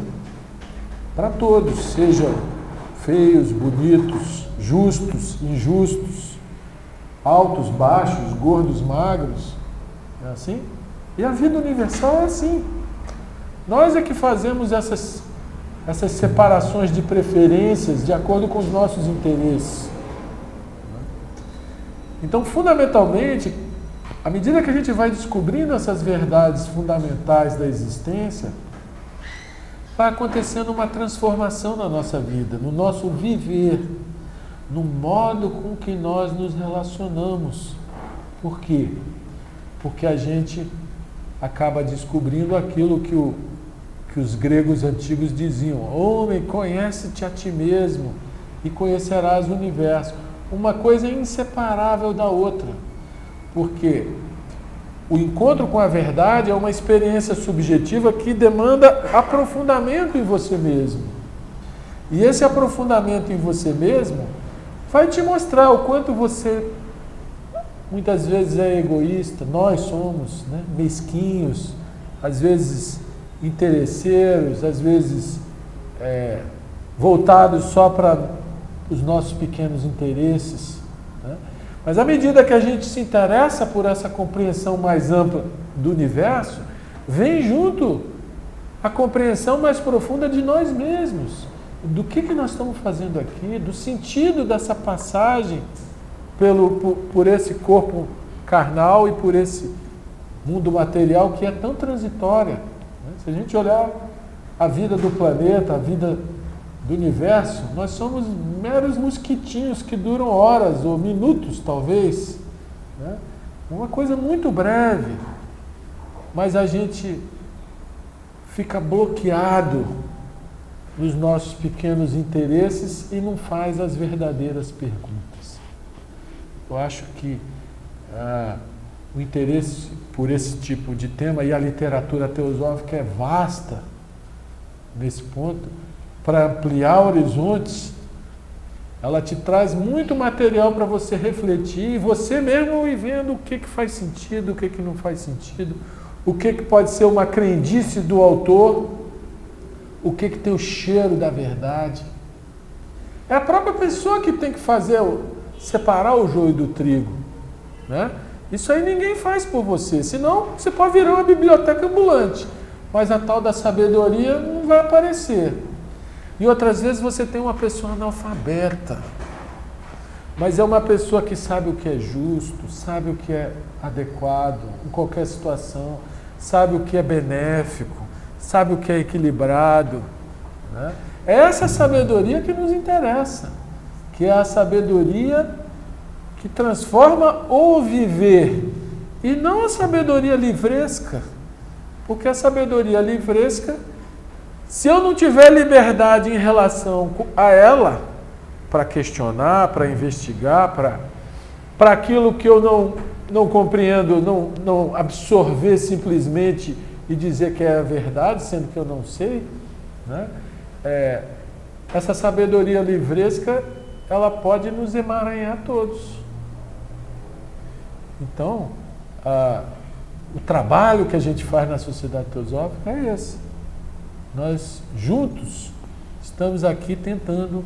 para todos, sejam feios, bonitos, justos, injustos, altos, baixos, gordos, magros. É assim? E a vida universal é assim. Nós é que fazemos essas separações de preferências de acordo com os nossos interesses. Então, fundamentalmente, à medida que a gente vai descobrindo essas verdades fundamentais da existência, vai acontecendo uma transformação na nossa vida, no nosso viver, no modo com que nós nos relacionamos. Por quê? Porque a gente acaba descobrindo aquilo que os gregos antigos diziam: homem, conhece-te a ti mesmo e conhecerás o universo. Uma coisa é inseparável da outra, porque o encontro com a verdade é uma experiência subjetiva que demanda aprofundamento em você mesmo. E esse aprofundamento em você mesmo vai te mostrar o quanto você muitas vezes é egoísta, nós somos, né, mesquinhos, às vezes interesseiros, às vezes voltados só para os nossos pequenos interesses. Né? Mas à medida que a gente se interessa por essa compreensão mais ampla do universo, vem junto a compreensão mais profunda de nós mesmos, do que nós estamos fazendo aqui, do sentido dessa passagem por esse corpo carnal e por esse mundo material que é tão transitória. Se a gente olhar a vida do planeta, a vida do universo, nós somos meros mosquitinhos que duram horas ou minutos, talvez. Né? Uma coisa muito breve, mas a gente fica bloqueado nos nossos pequenos interesses e não faz as verdadeiras perguntas. Eu acho que o interesse por esse tipo de tema, e a literatura teosófica é vasta nesse ponto, para ampliar horizontes, ela te traz muito material para você refletir e você mesmo ir vendo o que faz sentido, o que não faz sentido, o que pode ser uma crendice do autor, o que tem o cheiro da verdade. É a própria pessoa que tem que separar o joio do trigo, né? Isso aí ninguém faz por você, senão você pode virar uma biblioteca ambulante, mas a tal da sabedoria não vai aparecer. E outras vezes você tem uma pessoa analfabeta, mas é uma pessoa que sabe o que é justo, sabe o que é adequado em qualquer situação, sabe o que é benéfico, sabe o que é equilibrado. Né? É essa sabedoria que nos interessa, que é a sabedoria que transforma o viver, e não a sabedoria livresca, porque a sabedoria livresca, se eu não tiver liberdade em relação a ela, para questionar, para investigar, para aquilo que eu não compreendo, não absorver simplesmente e dizer que é a verdade, sendo que eu não sei, né? Essa sabedoria livresca, ela pode nos emaranhar todos. Então, o trabalho que a gente faz na Sociedade Teosófica é esse. Nós, juntos, estamos aqui tentando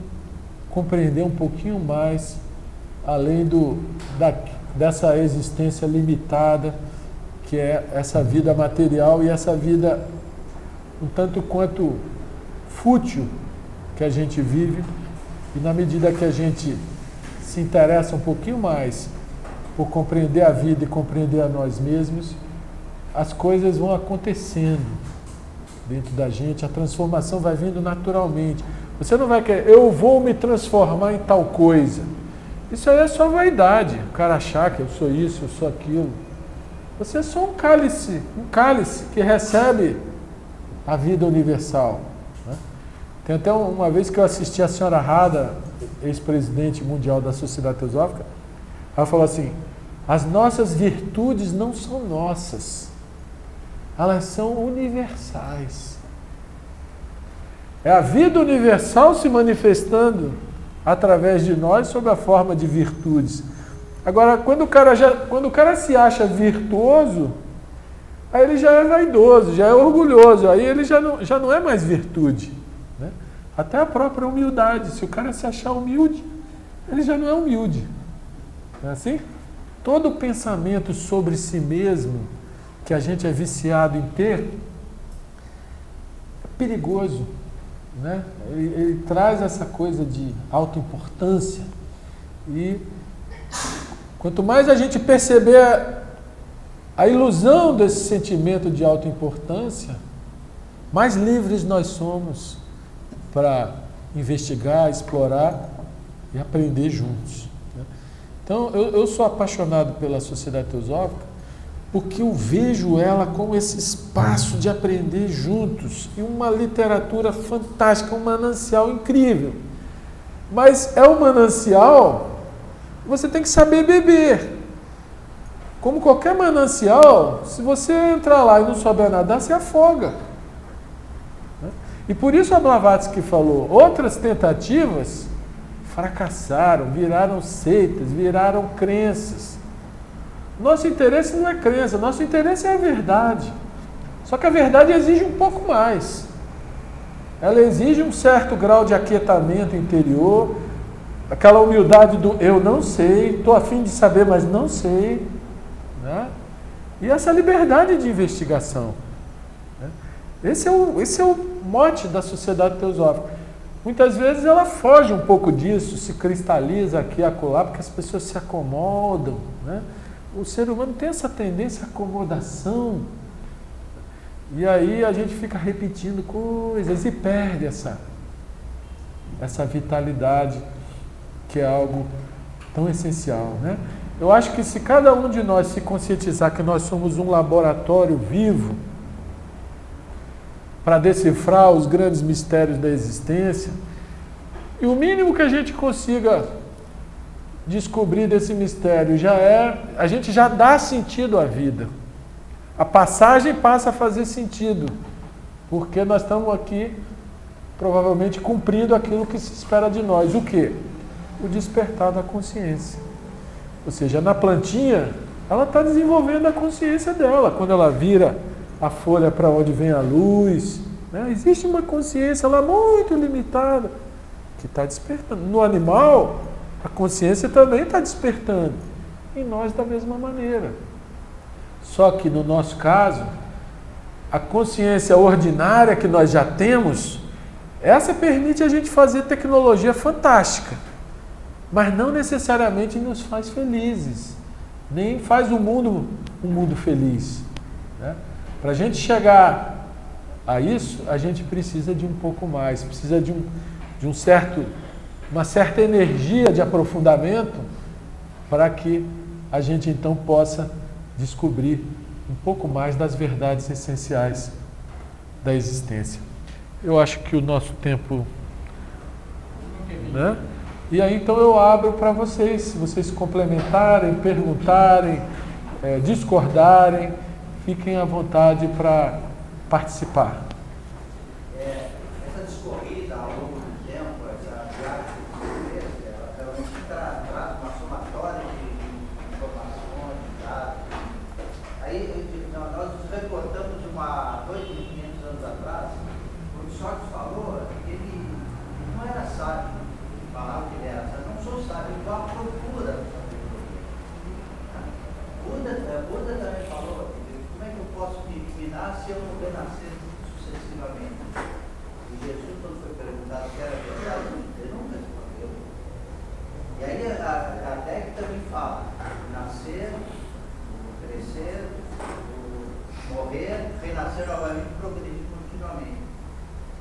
compreender um pouquinho mais, além dessa existência limitada, que é essa vida material e essa vida um tanto quanto fútil que a gente vive. E na medida que a gente se interessa um pouquinho mais por compreender a vida e compreender a nós mesmos, as coisas vão acontecendo dentro da gente, a transformação vai vindo naturalmente. Você não vai querer, eu vou me transformar em tal coisa. Isso aí é só vaidade, o cara achar que eu sou isso, eu sou aquilo. Você é só um cálice que recebe a vida universal. Né? Tem até uma vez que eu assisti a senhora Rada, ex-presidente mundial da Sociedade Teosófica, ela falou assim: as nossas virtudes não são nossas, elas são universais. É a vida universal se manifestando através de nós sob a forma de virtudes. Agora, quando o cara se acha virtuoso, aí ele já é vaidoso, já é orgulhoso, aí ele já não é mais virtude. Né? Até a própria humildade. Se o cara se achar humilde, ele já não é humilde. Não é assim? Todo pensamento sobre si mesmo que a gente é viciado em ter é perigoso. Né? Ele traz essa coisa de autoimportância e quanto mais a gente perceber a ilusão desse sentimento de autoimportância, mais livres nós somos para investigar, explorar e aprender juntos. Né? Então, eu sou apaixonado pela Sociedade Teosófica porque eu vejo ela como esse espaço de aprender juntos e uma literatura fantástica, um manancial incrível. Mas é um manancial, você tem que saber beber. Como qualquer manancial, se você entrar lá e não souber nadar, você afoga. E por isso a Blavatsky falou, outras tentativas fracassaram, viraram seitas, viraram crenças. Nosso interesse não é crença, nosso interesse é a verdade. Só que a verdade exige um pouco mais. Ela exige um certo grau de aquietamento interior, aquela humildade do eu não sei, estou a fim de saber, mas não sei. Né? E essa liberdade de investigação. Né? Esse é o mote da Sociedade Teosófica. Muitas vezes ela foge um pouco disso, se cristaliza aqui e acolá, porque as pessoas se acomodam. Né? O ser humano tem essa tendência à acomodação. E aí a gente fica repetindo coisas e perde essa vitalidade, que é algo tão essencial. Né? Eu acho que se cada um de nós se conscientizar que nós somos um laboratório vivo para decifrar os grandes mistérios da existência, e o mínimo que a gente consiga descobrir desse mistério a gente já dá sentido à vida. A passagem passa a fazer sentido, porque nós estamos aqui provavelmente cumprindo aquilo que se espera de nós. O quê? O despertar da consciência. Ou seja, na plantinha, ela está desenvolvendo a consciência dela. Quando ela vira a folha para onde vem a luz, né? Existe uma consciência lá muito limitada que está despertando. No animal, a consciência também está despertando. E nós da mesma maneira. Só que no nosso caso, a consciência ordinária que nós já temos, essa permite a gente fazer tecnologia fantástica, mas não necessariamente nos faz felizes, nem faz o mundo um mundo feliz. Né? Para a gente chegar a isso, a gente precisa de um pouco mais, precisa de uma certa energia de aprofundamento para que a gente então possa descobrir um pouco mais das verdades essenciais da existência. Eu acho que o nosso tempo... Né? E aí então eu abro para vocês, se vocês complementarem, perguntarem, discordarem, fiquem à vontade para participar. Essa discorrida ao longo do tempo, essa viagem de experiência, ela realmente traz uma somatória de informações, de dados, reportamos de uma 2.500 anos atrás, quando Sócrates falou, ele não era sábio, falava que ele era sábio, não sou sábio, eu estou à procura da sabedoria. Buda também falou, como é que eu posso me inclinar se eu não renascer sucessivamente? E Jesus, quando foi perguntado se era verdade, ele não respondeu. E aí a Kardec também fala, nascer, crescer, morrer, renascer novamente e progredir continuamente.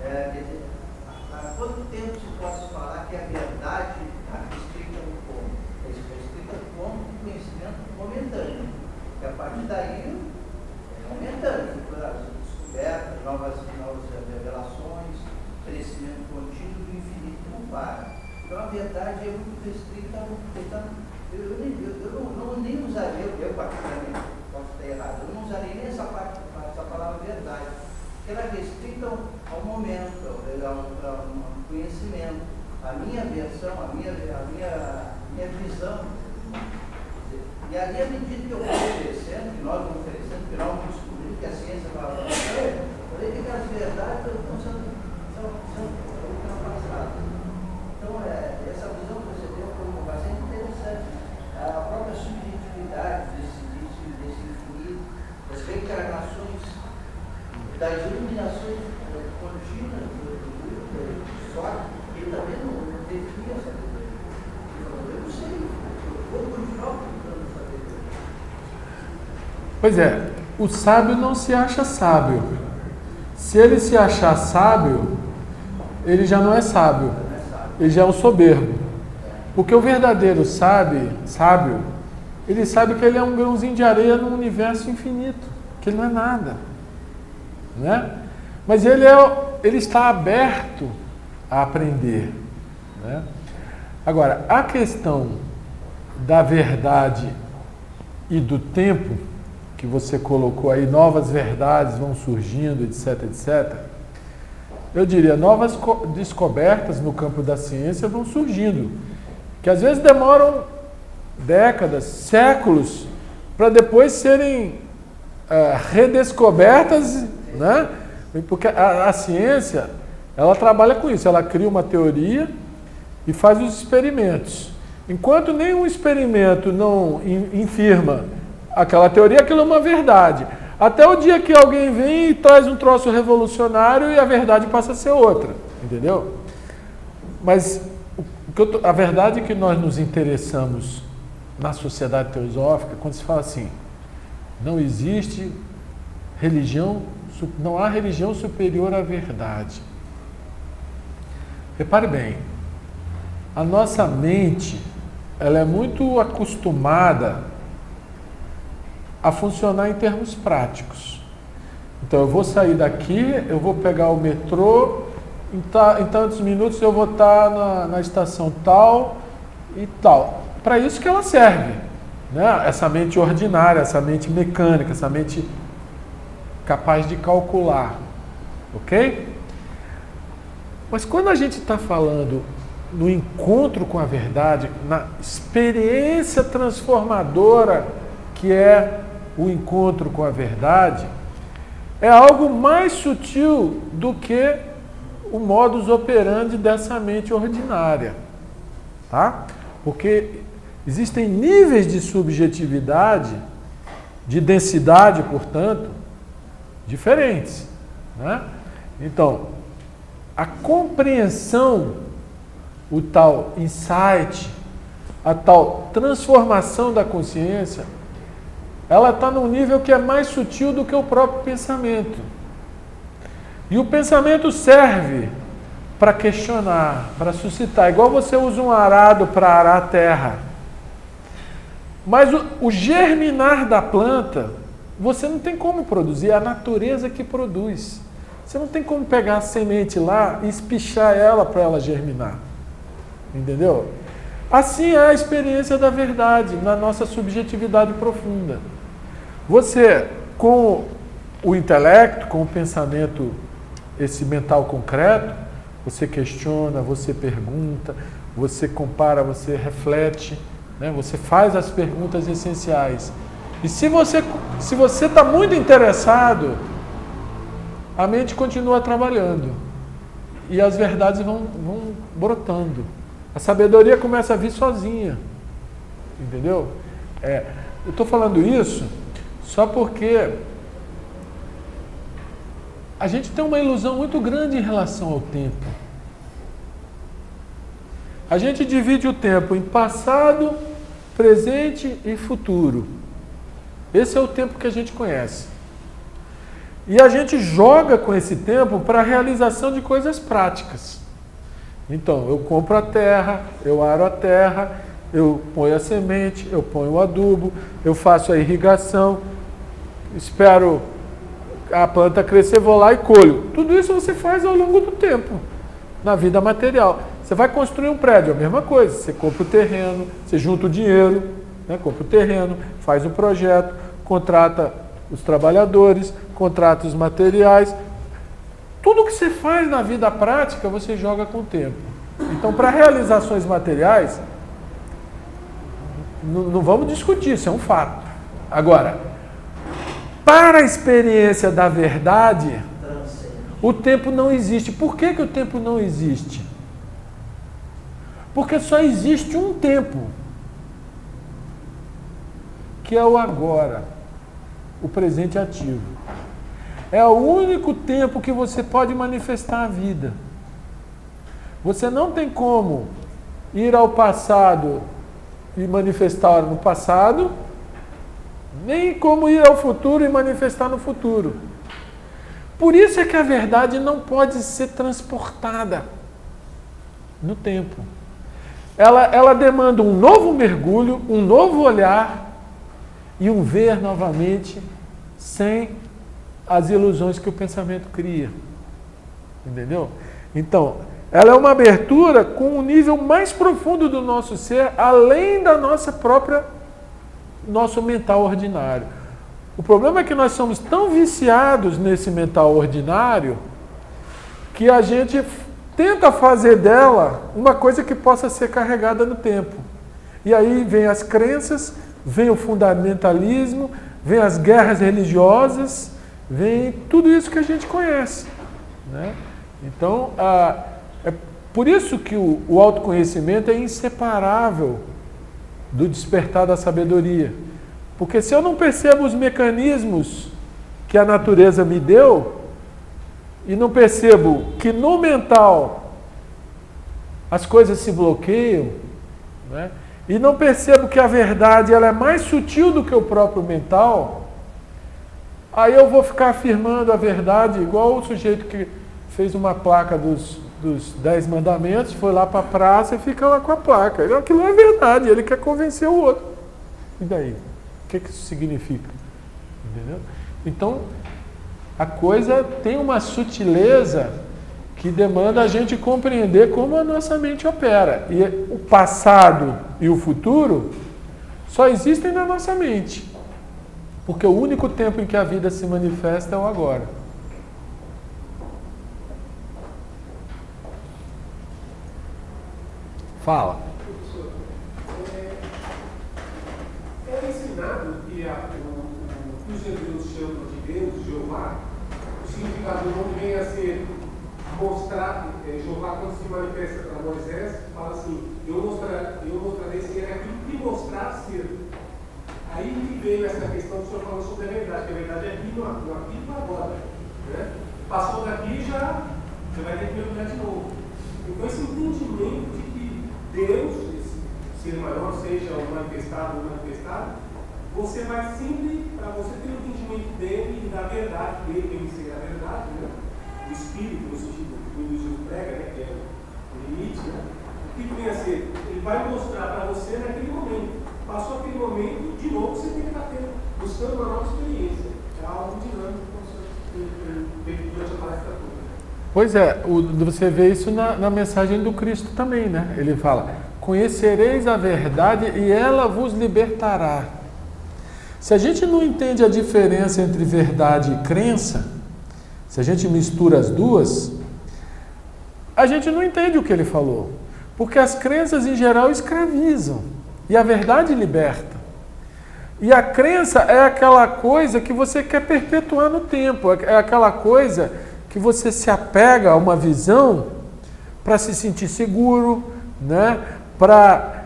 Quer dizer, há quanto tempo se pode falar que a verdade está restrita no como? Restrita no como de conhecimento momentâneo. Que a partir daí é momentâneo, as descobertas, novas revelações, crescimento contínuo do infinito não para. Então a verdade é muito restrita. Eu não nem usaria, eu particularmente, posso estar errado, eu não usaria nem essa palavra verdade, porque ela é restrita ao momento, ao conhecimento. A minha versão, a minha visão. E ali, à medida que eu vou oferecendo, que nós vamos oferecendo, que nós vamos descobrindo, que a ciência vai avançando, eu vejo que as verdades são ultrapassadas. Então, essa visão que você deu foi bastante interessante. A própria subjetividade desse infinito, das reencarnações, das iluminações contínuas do Sócrates, ele também não definia essa sabedoria. Ele falou, eu não sei, eu vou continuar procurando sabedoria. Pois é, o sábio não se acha sábio. Se ele se achar sábio, ele já não é sábio. Ele já é um soberbo. Porque o verdadeiro sábio, ele sabe que ele é um grãozinho de areia num universo infinito, que ele não é nada, né? Mas ele está aberto a aprender, né? Agora, a questão da verdade e do tempo, que você colocou aí, novas verdades vão surgindo, etc, etc. Eu diria, novas descobertas no campo da ciência vão surgindo, que às vezes demoram décadas, séculos, para depois serem redescobertas, né? Porque a ciência, ela trabalha com isso, ela cria uma teoria e faz os experimentos. Enquanto nenhum experimento não infirma aquela teoria, aquilo é uma verdade. Até o dia que alguém vem e traz um troço revolucionário e a verdade passa a ser outra, entendeu? Mas a verdade que nós nos interessamos na sociedade teosófica, quando se fala assim, não existe religião, não há religião superior à verdade. Repare bem, a nossa mente, ela é muito acostumada a funcionar em termos práticos. Então, eu vou sair daqui, eu vou pegar o metrô, em tantos minutos eu vou estar na estação tal e tal. Para isso que ela serve, né? Essa mente ordinária, essa mente mecânica, essa mente capaz de calcular, ok? Mas quando a gente está falando no encontro com a verdade, na experiência transformadora que é o encontro com a verdade, é algo mais sutil do que o modus operandi dessa mente ordinária, tá? Porque existem níveis de subjetividade, de densidade, portanto, diferentes, né? Então, a compreensão, o tal insight, a tal transformação da consciência, ela está num nível que é mais sutil do que o próprio pensamento. E o pensamento serve para questionar, para suscitar. Igual você usa um arado para arar a terra. Mas o germinar da planta, você não tem como produzir, é a natureza que produz. Você não tem como pegar a semente lá e espichar ela para ela germinar. Entendeu? Assim é a experiência da verdade, na nossa subjetividade profunda. Você, com o intelecto, com o pensamento, esse mental concreto, você questiona, você pergunta, você compara, você reflete, né? Você faz as perguntas essenciais. E se você está muito interessado, a mente continua trabalhando. E as verdades vão brotando. A sabedoria começa a vir sozinha. Entendeu? Eu estou falando isso só porque a gente tem uma ilusão muito grande em relação ao tempo. A gente divide o tempo em passado, presente e futuro. Esse é o tempo que a gente conhece. E a gente joga com esse tempo para a realização de coisas práticas. Então, eu compro a terra, eu aro a terra, eu ponho a semente, eu ponho o adubo, eu faço a irrigação, espero a planta crescer, vou lá e colho. Tudo isso você faz ao longo do tempo, na vida material. Você vai construir um prédio, a mesma coisa. Você compra o terreno, você junta o dinheiro, né? Compra o terreno, faz o projeto, contrata os trabalhadores, contrata os materiais. Tudo que você faz na vida prática, você joga com o tempo. Então, para realizações materiais, não vamos discutir, isso é um fato. Agora, para a experiência da verdade, o tempo não existe. Por que o tempo não existe? Porque só existe um tempo, que é o agora, o presente ativo. É o único tempo que você pode manifestar a vida. Você não tem como ir ao passado e manifestar no passado, nem como ir ao futuro e manifestar no futuro. Por isso é que a verdade não pode ser transportada no tempo. Ela demanda um novo mergulho, um novo olhar e um ver novamente sem as ilusões que o pensamento cria. Entendeu? Então, ela é uma abertura com um nível mais profundo do nosso ser, além da nosso mental ordinário. O problema é que nós somos tão viciados nesse mental ordinário que a gente tenta fazer dela uma coisa que possa ser carregada no tempo. E aí vem as crenças, vem o fundamentalismo, vem as guerras religiosas, vem tudo isso que a gente conhece, né? Então, é por isso que o autoconhecimento é inseparável do despertar da sabedoria. Porque se eu não percebo os mecanismos que a natureza me deu, e não percebo que no mental as coisas se bloqueiam, né? E não percebo que a verdade ela é mais sutil do que o próprio mental, aí eu vou ficar afirmando a verdade igual o sujeito que fez uma placa dos 10 mandamentos, foi lá para a praça e fica lá com a placa. Aquilo é verdade, ele quer convencer o outro. E daí? O que isso significa? Entendeu? Então, a coisa tem uma sutileza que demanda a gente compreender como a nossa mente opera. E o passado e o futuro só existem na nossa mente. Porque o único tempo em que a vida se manifesta é o agora. Fala. Professor, é ensinado que os hebreus chamam de Deus, Jeová, o significado do nome vem a ser mostrar, Jeová quando se manifesta para Moisés, fala assim, eu mostrarei ser aquilo que mostrar ser. Aí que veio essa questão que o senhor falou sobre a verdade, que a verdade é aqui no aqui e no agora. Né? Passou daqui já vai ter que mergulhar de novo. Então esse entendimento de que Deus, esse ser maior, seja o manifestado ou manifestado, você vai sempre, para você ter o entendimento dele e da verdade, dele tem que ser a verdade, né? O espírito, no sentido que o hinduísmo prega, né? Que é o limite, né? O que vem a ser? Ele vai mostrar para você naquele momento. Passou aquele momento, de novo você tem que estar buscando uma nova experiência. É algo dinâmico durante a palestra toda. Pois é, você vê isso na mensagem do Cristo também, né? Ele fala, conhecereis a verdade e ela vos libertará. Se a gente não entende a diferença entre verdade e crença, se a gente mistura as duas, a gente não entende o que ele falou. Porque as crenças, em geral, escravizam. E a verdade liberta. E a crença é aquela coisa que você quer perpetuar no tempo, é aquela coisa que você se apega a uma visão para se sentir seguro, né? Para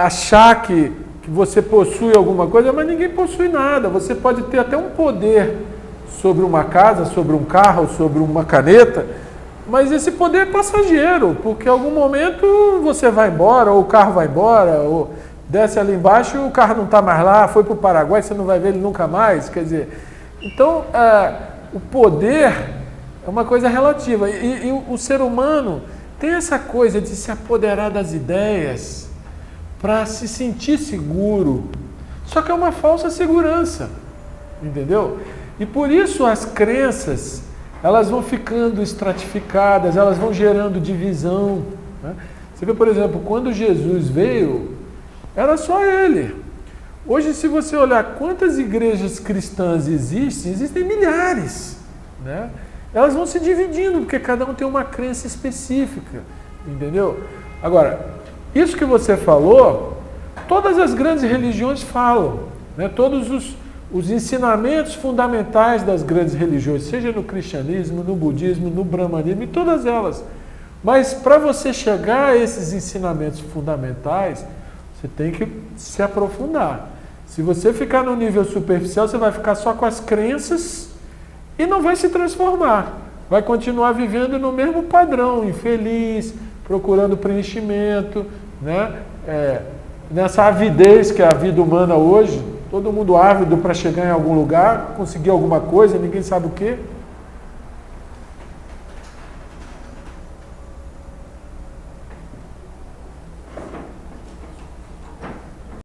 achar que você possui alguma coisa, mas ninguém possui nada. Você pode ter até um poder sobre uma casa, sobre um carro, sobre uma caneta, mas esse poder é passageiro, porque em algum momento você vai embora, ou o carro vai embora, ou desce ali embaixo e o carro não está mais lá, foi para o Paraguai, você não vai ver ele nunca mais. Quer dizer, então o poder é uma coisa relativa. E o ser humano tem essa coisa de se apoderar das ideias para se sentir seguro. Só que é uma falsa segurança, entendeu? E por isso as crenças, elas vão ficando estratificadas, elas vão gerando divisão, né? Você vê, por exemplo, quando Jesus veio, era só ele. Hoje, se você olhar quantas igrejas cristãs existem milhares, né? Elas vão se dividindo, porque cada um tem uma crença específica, entendeu? Agora, isso que você falou, todas as grandes religiões falam, né? Todos os ensinamentos fundamentais das grandes religiões, seja no cristianismo, no budismo, no brahmanismo, e todas elas. Mas para você chegar a esses ensinamentos fundamentais, você tem que se aprofundar. Se você ficar no nível superficial, você vai ficar só com as crenças e não vai se transformar. Vai continuar vivendo no mesmo padrão, infeliz, procurando preenchimento, né? Nessa avidez que é a vida humana hoje, todo mundo ávido para chegar em algum lugar, conseguir alguma coisa, ninguém sabe o quê.